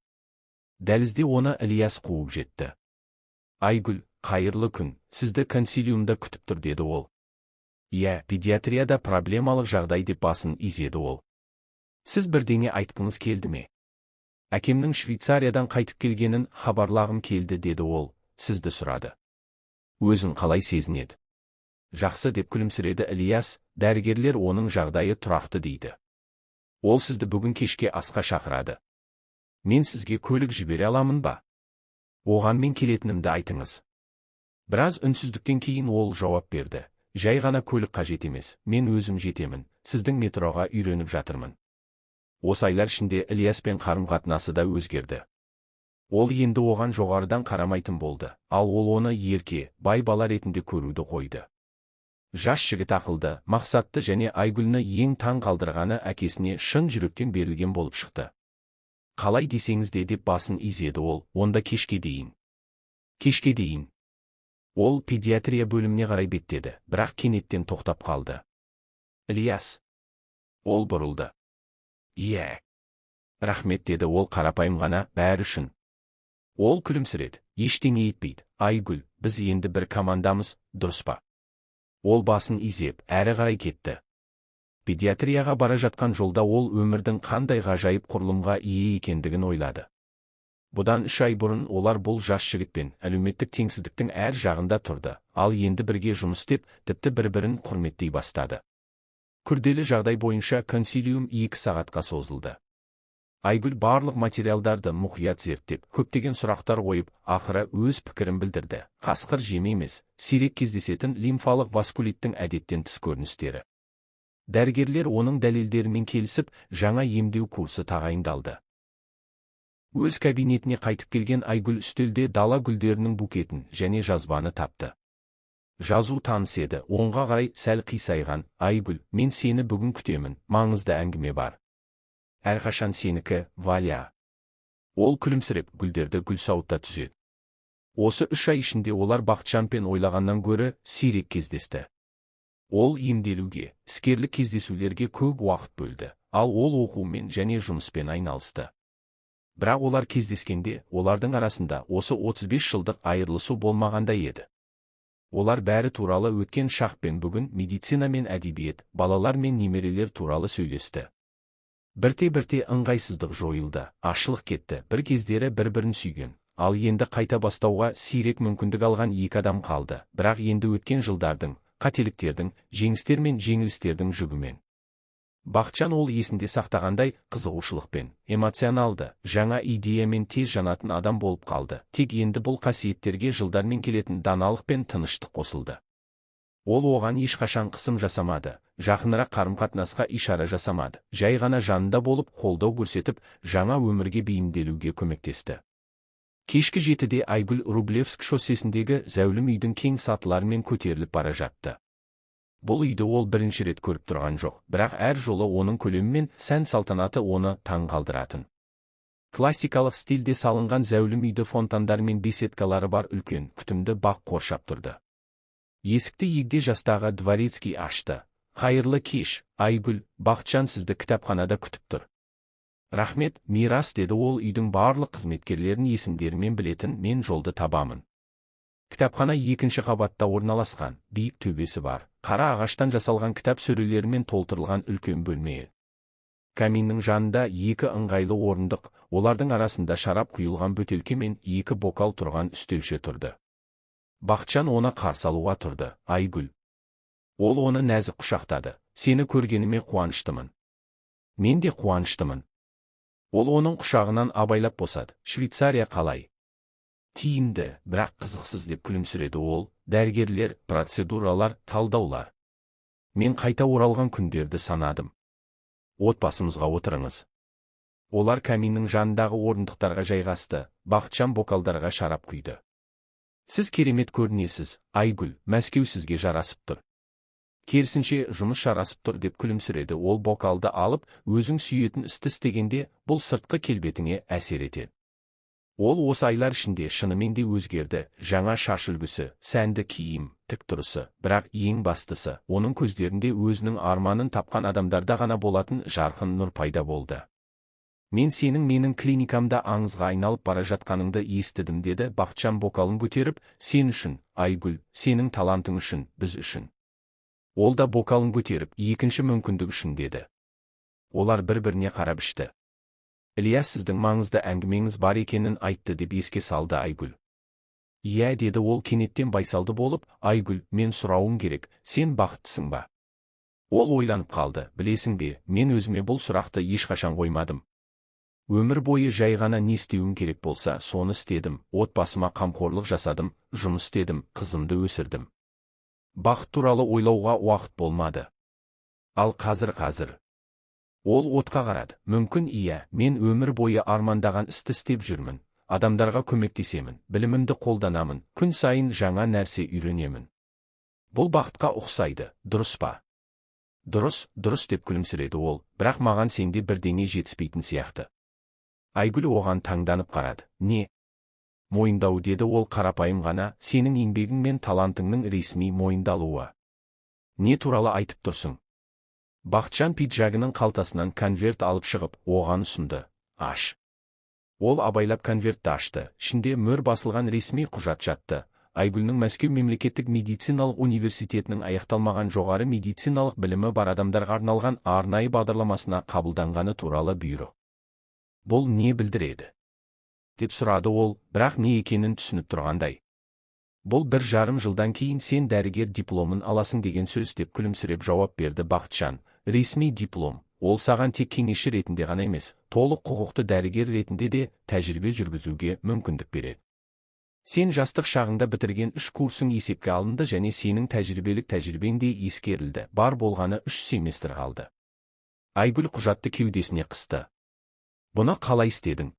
Дәлізде оны Ілияс қуып жетті. Айгүл, қайырлы күн, сізді консилиумда күтіп тұр, деді ол. Иә, педиатрияда проблемалық жағдай деп басын изеді ол. Сіз бірдеңе айтқыңыз келді ме? Әкемнің Швейцариядан қайтып келгенін хабарлағым келді, деді ол, сізді сұрады. Өзін қалай сезінеді? Жақсы, деп күлімсіреді Ілияс, дәрігерлер оның жағдайы тұрақты дейді. Ол сізді бүгін кешке асқа шақырады. Мен сізге көлік жібере аламын ба? Оған мен келетінімді айтыңыз. Біраз үнсіздіктен кейін ол жауап берді. Жай ғана көлік қажет емес, мен өзім жетемін, сіздің метроға үйреніп жатырмын. Осы айлар ішінде Ілияспен қарым-қатынасы да өзгерді. Ол енді оған жоғарыдан қарамайтын болды, ал ол оны ерке, бай бала ретінде көруді қойды. Жас жігіт ақылды, мақсатты және Айгүлні ең таң қалдырғаны әкесіне шын жүректен берілген болып шықты. Қалай десеңіз де, деп басын изеді ол, онда кешке дейін. Кешке дейін. Ол педиатрия бөліміне қарай беттеді, бірақ кенеттен тоқтап қалды. Ілияс. Ол бұрылды. Иә. Рахмет, деді ол қарапайым ғана, бәрі үшін. Ол күлімсіреді, ештеңе етпейді. Айгүл, біз енді бір командамыз, дұрыс па? Ол басын изеп, әрі қарай кетті. Педиатрияға бара жатқан жолда ол өмірдің қандай ғажайып құрылымға ие екендігін ойлады. Бұдан 3 ай бұрын олар бұл жас жігітпен әлеуметтік теңсіздіктің әр жағында тұрды, ал енді бірге жұмыс істеп, тіпті бір-бірін құрметтей бастады. Күрделі жағдай бойынша консилиум 2 сағатқа созылды. Айгүл барлық материалдарды мұқият зерттеп, көптеген сұрақтар қойып, ақыры өз пікірін білдірді. Қасқыр жеме емес, сирек кездесетін лимфалық васкулиттің әдеттен тыс көріністері. Дәрігерлер оның дәлелдерімен келісіп, жаңа емдеу курсы тағайындалды. Өз кабинетіне қайтып келген Айгүл үстелде дала гүлдерінің букетін және жазбаны тапты. Жазу таныс еді, оңға қарай сәл қисайған. Айгүл, мен сені бүгін күтемін, маңызды әңгіме бар. Әрқашан сенікі, Валя. Ол күлімсіреп, гүлдерді гүлсауытта түзеді. Осы 3 ай ішінде олар Бақытжанпен ойлағаннан гөрі сирек кездесті. Ол емделуге, іскерлік кездесулерге көп уақыт бөлді, ал ол оқумен және жұмыспен айналысты. Бірақ олар кездескенде, олардың арасында осы 35 жылдық айырылысу болмағандай еді. Олар бәрі туралы өткен шақ пен бүгін, медицина мен әдебиет, балалар мен немерелер туралы сөйлесті. Бірте-бірте ыңғайсыздық жойылды, ашылық кетті, бір кездері бір-бірін сүйген, ал енді қайта бастауға сирек мүмкіндік алған 2 адам қалды, бірақ енді өткен жылдардың, қателіктердің, жеңістер мен жеңілістердің жүгімен. Бақытжан ол есінде сақтағандай, қызығушылықпен, эмоционалды, жаңа идеямен тез жанатын адам болып қалды. Тек енді бұл қасиеттерге жылдармен келетін даналық пен тыныштық қосылды. Ол оған ешқашан қысым жасамады, жақынырақ қарым-қатынасқа ишара жасамады, жай ғана жанында болып, қолдау көрсетіп, жаңа өмірге бейімделуге көмектесті. Кешкі 7-де Айгүл Рублевск шоссесіндегі зәулім үйдің кең сатыларымен көтеріліп бара жатты. Бұл үйді ол бірінші рет көріп тұрған жоқ, бірақ әр жолы оның көлемі мен сән-салтанаты оны таң қалдыратын. Классикалық стильде салынған зәулім үйді фонтандар мен беседкалары бар үлкен, күтімді бақ қоршап тұрды. Есікті егде жастағы дворецкий ашты. Қайырлы кеш, Айгүл, Бақытжан сізді кітапханада күтіп тұр. Рахмет, мирас, деді ол үйдің барлық қызметкерлерін есімдерімен білетін, мен жолды табамын. Кітапхана екінші қабатта орналасқан, биік төбесі бар, қара ағаштан жасалған кітап сөрелерімен толтырылған үлкен бөлме. Каминнің жанында екі ыңғайлы орындық, олардың арасында шарап құйылған бөтелке мен екі бокал тұрған үстелше тұрды. Бақытжан оны қарсы алуға тұрды. Айгүл. Ол оны нәзік құшақтады. Сені көргеніме қуаныштымын. Мен де қуаныштымын. Ол оның құшағынан абайлап босады. Швейцария қалай? Тиімді, бірақ қызықсыз, деп күлімсіреді ол. Дәрігерлер, процедуралар, талдаулар. Мен қайта оралған күндерді санадым. Отбасымызға отырыңыз. Олар каминнің жанындағы орындықтарға жайғасты. Бақытжан бокалдарға шарап құйды. Сіз керемет көрінесіз, Айгүл, Мәскеу сізге жарасып тұр. Керісінше, жұмыс жарасып тұр, деп күлімсіреді ол. Бокалды алып, өзің сүйетін істі істегенде, бұл сыртқы келбетіңе әсер етеді. Ол осы айлар ішінде шынымен де өзгерді. Жаңа шаш үлгісі, сәнді киім, тік тұрысы, бірақ ең бастысы, оның көздерінде өзінің арманын тапқан адамдарда ғана болатын жарқын нұр пайда болды. Мен сенің менің клиникамда аңызға айналып бара жатқаныңды естідім, деді Бақытжан бокалын көтеріп. Сен үшін, Айгүл, сенің талантың үшін, біз үшін. Ол да бокалын көтеріп, екінші мүмкіндік үшін, деді. Олар бір-біріне қарап ішті. Ілияс, сіздің маңызды әңгімеңіз бар екенін айтты, деп еске салды Айгүл. Иә, деді ол кенеттен байсалды болып. Айгүл, мен сұрауым керек, сен бақыттысың ба? Ол ойланып қалды. Білесің бе, мен өзіме бұл сұрақты ешқашан қоймадым. Өмір бойы жай ғана не істеуім керек болса, соны істедім. Отбасыма қамқорлық жасадым, жұмыс істедім, қызымды өсірдім. Бақыт туралы ойлауға уақыт болмады. Ал қазір. Ол отқа қарады. Мүмкін, иә, мен өмір бойы армандаған істі істеп жүрмін. Адамдарға көмектесемін, білімімді қолданамын, күн сайын жаңа нәрсе үйренемін. Бұл бақытқа ұқсайды, дұрыс па? Дұрыс, деп күлімсіреді ол, бірақ маған сенде бірдеңе жетіспейтін сияқты. Айгүл оған таңданып қарады. Не? Мойындау, деді ол қарапайым ғана. Сенің еңбегің мен талантыңның ресми мойындалуы. Не туралы айтып тұрсың? Бақытжан пиджагының қалтасынан конверт алып шығып, оған ұсынды. Аш. Ол абайлап конвертті ашты. Ішінде мөр басылған ресми құжат жатты. Айгүлнің Мәскеу мемлекеттік медициналық университетінің аяқталмаған жоғары медициналық білімі бар адамдарға арналған арнайы бағдарламасына қабылданғаны туралы бұйрық. Бұл не білдіреді? Деп сұрады ол, бірақ не екенін түсініп тұрғандай. Бұл 1,5 жылдан кейін сен дәрігер дипломын аласың деген сөз, деп күлімсіреп жауап берді Бақытжан. Ресми диплом, ол саған тек кеңесші ретінде ғана емес, толық құқықты дәрігер ретінде де тәжірибе жүргізуге мүмкіндік береді. Сен жастық шағыңда бітірген 3 курсың есепке алынды және сенің тәжірибелік тәжірибең де ескерілді. Бар болғаны 3 семестр қалды. Айгүл құжатты кеудесіне қысты. Бұны қалай істедің?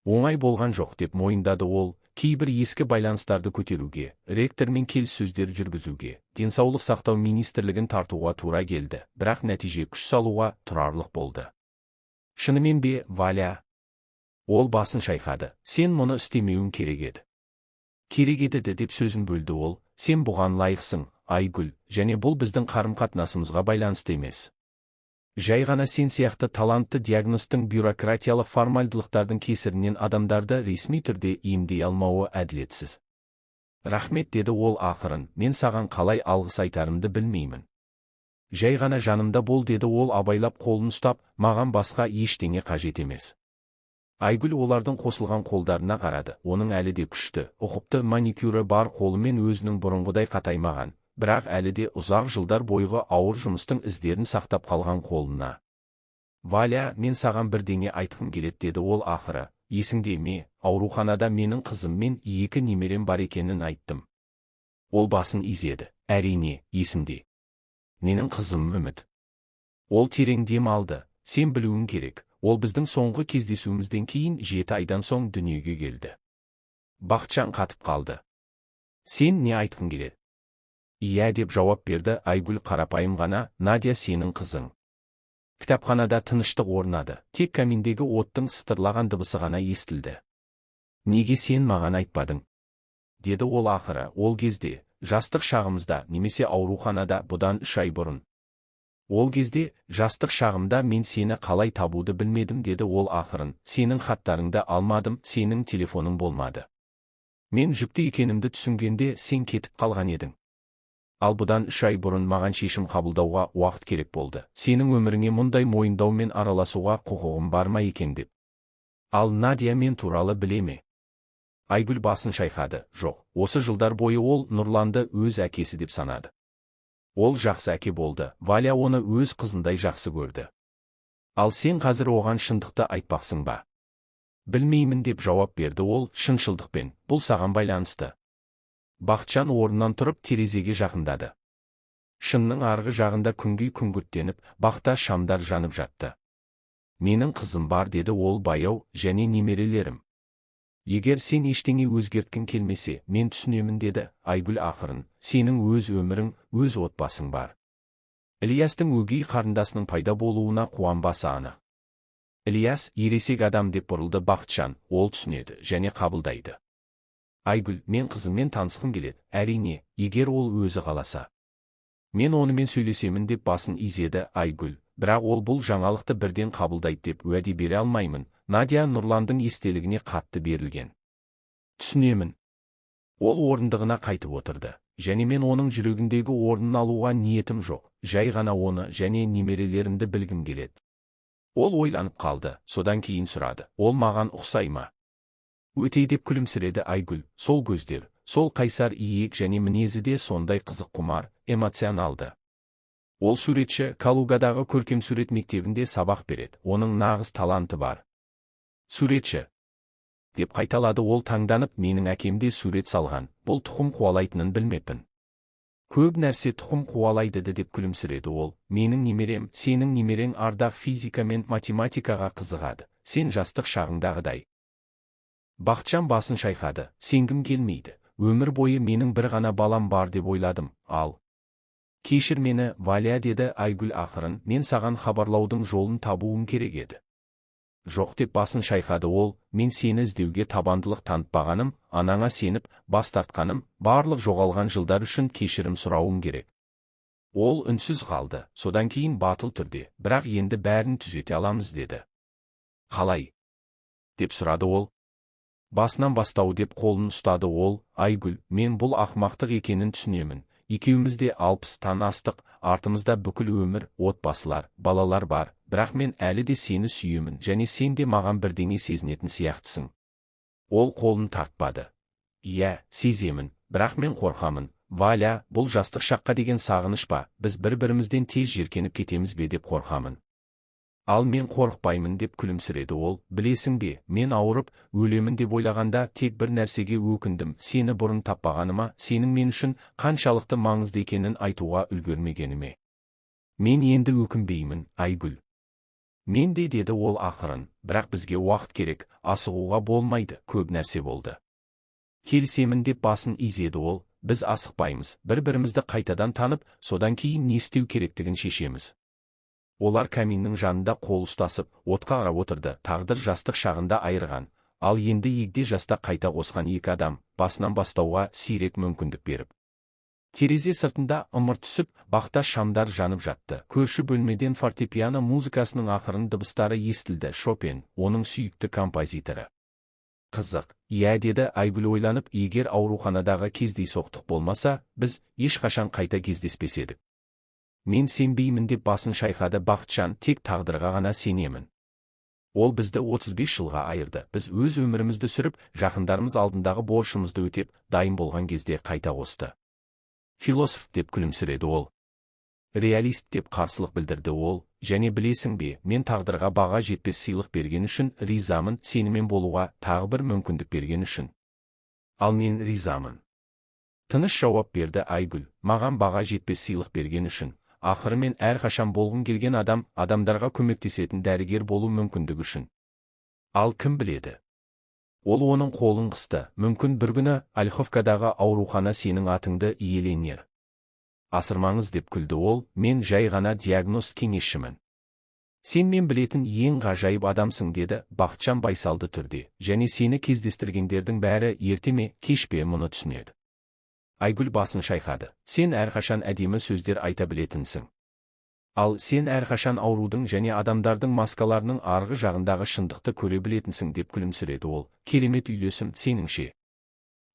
Оңай болған жоқ, деп мойындады ол. Кейбір ескі байланыстарды көтеруге, ректормен келіссөздер жүргізуге, денсаулық сақтау министрлігін тартуға тура келді, бірақ нәтиже күш салуға тұрарлық болды. Шынымен бе, Валя? Ол басын шайқады. Сен мұны істемеуің керек еді. Керек еді, деп сөзін бөлді ол. Сен бұған лайықсың, Айгүл, және бұл біздің қарым-қатынасымызға байланысты емес. Жай ғана сен сияқты талантты диагностың бюрократиялық формальдылықтардың кесірінен адамдарды ресми түрде емдей алмауы әділетсіз. Рахмет, деді ол ақырын. Мен саған қалай алғыс айтарымды білмеймін. Жай ғана жанымда бол, деді ол абайлап қолын ұстап. Маған басқа ештеңе қажет емес. Айгүл олардың қосылған қолдарына қарады. Оның әлі де күшті, ұқыпты маникюрі бар қолымен өзінің бұрынғыдай қатаймаған, бірақ әлі де ұзақ жылдар бойғы ауыр жұмыстың іздерін сақтап қалған қолына. Валя, мен саған бірдеңе айтқым келеді, деді ол ақыры. Есіңде ме, ауруханада менің қызым мен 2 немерем бар екенін айттым. Ол басын изеді. Әрине, есімде. Менің қызым Үміт. Ол терең дем алды. Сен білуің керек, ол біздің соңғы кездесуімізден кейін 7 айдан соң дүниеге келді. Бақытжан қатып қалды. Сен не айтқың келеді? Иә деп жауап берді Айгүл қарапайым ғана, Надя сенің қызың. Кітапханада тыныштық орнады, тек каминдегі оттың сытырлаған дыбысы ғана естілді. Неге сен маған айтпадың? Деді ол ақыры, ол кезде, жастық шағымызда, немесе ауруханада бұдан 3 ай бұрын. Ол кезде, жастық шағымда мен сені қалай табуды білмедім деді ол ақырын, сенің хаттарыңды алмадым, сенің телефоның болмады. Мен жүкті екенімді түсінгенде сен кетіп қалған едің. Ал бұдан 3 ай бұрын маған шешім қабылдауға уақыт керек болды. Сенің өміріңе мұндай мойындаумен араласуға құқығым бар ма екен деп. Ал Надя мен туралы біле ме? Айгүл басын шайқады. Жоқ, осы жылдар бойы ол Нұрланды өз әкесі деп санады. Ол жақсы әке болды, Валя оны өз қызындай жақсы көрді. Ал сен қазір оған шындықты айтпақсың ба? Білмеймін деп жауап берді ол шыншылдықпен, бұл саған байланысты. Бақытжан орнынан тұрып терезеге жақындады. Шынның арғы жағында күнгей күңгірттеніп, бақта шамдар жанып жатты. Менің қызым бар деді ол баяу, және немерелерім. Егер сен ештеңе өзгерткің келмесе, мен түсінемін деді Айгүл ақырын, сенің өз өмірің, өз отбасың бар. Ілиястың өгей қарындасының пайда болуына қуанбасы анық. Ілияс ересек адам деп бұрылды Бақытжан, ол түсінеді және қабылдайды. Айгүл, мен қызыммен танысқым келеді, әрине, егер ол өзі қаласа. Мен онымен сөйлесемін деп басын изеді Айгүл, бірақ ол бұл жаңалықты бірден қабылдайды деп уәде бере алмаймын. Надя Нұрландың естелігіне қатты берілген. Түсінемін. Ол орындығына қайтып отырды, және мен оның жүрегіндегі орнын алуға ниетім жоқ, жай ғана оны және немерелерімді білгім келеді. Ол ойланып қалды, содан кейін сұрады, ол маған ұқсай ма? Өте деп күлімсіреді Айгүл, сол көздер, сол қайсар иек және мінезі де сондай қызық құмар, эмоционалды. Ол суретші, Калугадағы көркемсурет мектебінде сабақ береді, оның нағыз таланты бар. Суретші, деп қайталады ол таңданып, менің әкемде сурет салған, бұл тұқым қуалайтынын білмеппін. Көп нәрсе тұқым қуалайды деп күлімсіреді ол, менің немерем, сенің немерең Ардақ физика мен математикаға қызығады, сен жастық шағыңдағыдай. Бақытжан басын шайқады, сенгім келмейді, өмір бойы менің бір ғана балам бар деп ойладым, ал. Кешір мені, Валя деді Айгүл ақырын, мен саған хабарлаудың жолын табуым керек еді. Жоқ деп басын шайқады ол, мен сені іздеуге табандылық танытпағаным, анаңа сеніп, бас тартқаным, барлық жоғалған жылдар үшін кешірім сұрауым керек. Ол үнсіз қалды, содан кейін батыл түрде, бірақ енді бәрін түзете аламыз деді. Қалай? Деп сұрады ол. Басынан бастау деп қолын ұстады ол, Айгүл, мен бұл ақымақтық екенін түсінемін. Екеумізде 60-тан астық, артымызда бүкіл өмір, отбасылар, балалар бар, бірақ мен әлі де сені сүйемін және сен де маған бірдеңе сезінетін сияқтысың. Ол қолын тартпады. Иә, сеземін, бірақ мен қорқамын. Валя, бұл жастық шаққа деген сағыныш па, біз бір-бірімізден тез жеркеніп кетеміз бе деп қорқамын. Ал мен қорықпаймын деп күлімсіреді ол, білесің бе, мен ауырып, өлемін деп ойлағанда тек бір нәрсеге өкіндім, сені бұрын таппағаныма, сенің мен үшін қаншалықты маңызды екенін айтуға үлгермегеніме. Мен енді өкінбеймін, Айгүл. Мен де деді ол ақырын, бірақ бізге уақыт керек, асығуға болмайды, көп нәрсе болды. Келісемін деп басын изеді ол, біз асықпаймыз, бір-бірімізді қайтадан танып, содан кейін не істеу керектігін шешеміз. Олар каминнің жанында қол ұстасып, отқа қарап отырды, тағдыр жастық шағында айырған, ал енді егде жаста қайта қосқан екі адам, басынан бастауға сирек мүмкіндік беріп. Терезе сыртында ымырт түсіп, бақта шамдар жанып жатты. Көрші бөлмеден фортепиано музыкасының ақырын дыбыстары естілді. Шопен, оның сүйікті композиторы. Қызық, иә деді Айгүл ойланып, егер ауруханадағы кездейсоқтық болмаса, біз ешқашан қайта кездеспес едік. Мен сенбеймін деп басын шайқады Бақытжан, тек тағдырға ғана сенемін. Ол бізді 35 жылға айырды. Біз өз өмірімізді сүріп, жақындарымыз алдындағы борышымызды өтеп, дайын болған кезде қайта қосты. Философ деп күлімсіреді ол. Реалист деп қарсылық білдірді ол, және білесің бе, мен тағдырға баға жетпес сыйлық берген үшін ризамын, сенімен болуға тағы бір мүмкіндік берген үшін. Ал мен ризамын. Тыныш жауап берді Айгүл, маған баға жетпес сыйлық берген үшін. Ақыры мен әрқашан болғым келген адамдарға көмектесетін дәрігер болу мүмкіндігі үшін. Ал кім біледі? Ол оның қолын қысты. Мүмкін бір күні Ольховкадағы аурухана сенің атыңды иеленер. Асырмаңыз деп күлді ол, мен жай ғана диагноз кеңесшімін. Сен мен білетін ең ғажайып адамсың деді Бақытжан байсалды түрде, және сені кездестіргендердің бәрі ерте ме, кеш пе мұны түсінеді. Айгүл басын шайқады. Сен әрқашан әдемі сөздер айта білетінсің. Ал сен әрқашан аурудың және адамдардың маскаларының арғы жағындағы шындықты көре білетінсің деп күлімсіреді ол. Керемет үйлесім, сеніңше?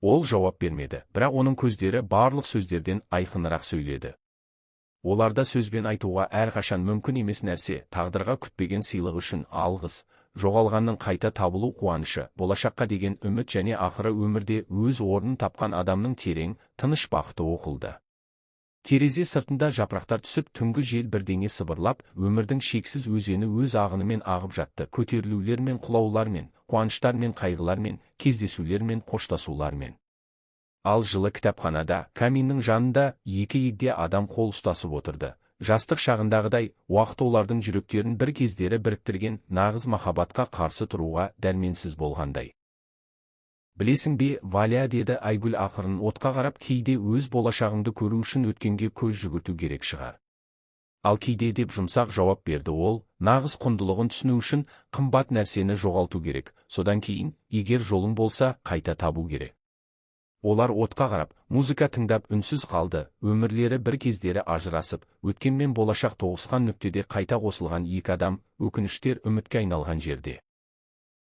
Ол жауап бермеді, бірақ оның көздері барлық сөздерден айқынырақ сөйледі. Оларда сөзбен айтуға әрқашан мүмкін емес нәрсе, тағдырға күтпеген сыйлық үшін алғыс, жоғалғанның қайта табылу қуанышы, болашаққа деген үміт және ақыры өмірде өз орнын тапқан адамның терең, тыныш бақыты оқылды. Терезе сыртында жапырақтар түсіп, түнгі жел бірдеңе сыбырлап, өмірдің шексіз өзені өз ағынымен ағып жатты. Көтерілулер мен құлаулар мен, қуаныштар мен қайғылар мен, кездесулер мен қоштасулар мен. Ал жылы кітапханада, каминнің жанында екі егде адам қол ұстасып отырды. Жастық шағындағыдай, уақыт олардың жүректерін бір кездері біріктірген, нағыз махаббатқа қарсы тұруға дәрменсіз болғандай. Білесің бе, Валя, деді Айгүл ақырын отқа қарап, кейде өз болашағыңды көру үшін өткенге көз жүгірту керек шығар. Ал кейде деп жұмсақ жауап берді ол, нағыз құндылығын түсіну үшін қымбат нәрсені жоғалту керек, содан кейін, егер жолың болса, қайта табу керек. Олар отқа қарап, музыка тыңдап үнсіз қалды, өмірлері бір кездері ажырасып, өткен мен болашақ тоғысқан нүктеде қайта қосылған екі адам, өкініштер үмітке айналған жерде.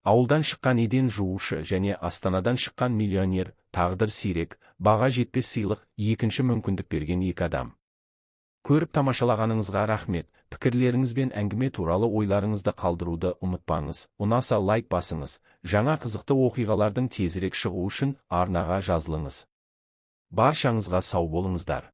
Ауылдан шыққан еден жуушы және Астанадан шыққан миллионер, тағдыр сирек, баға жетпес сыйлық, екінші мүмкіндік берген екі адам. Көріп тамашалағаныңызға рахмет, пікірлеріңіз бен әңгіме туралы ойларыңызды қалдыруды ұмытпаңыз, ұнаса лайк басыңыз, жаңа қызықты оқиғалардың тезірек шығуы үшін арнаға жазылыңыз. Баршаңызға сау болыңыздар.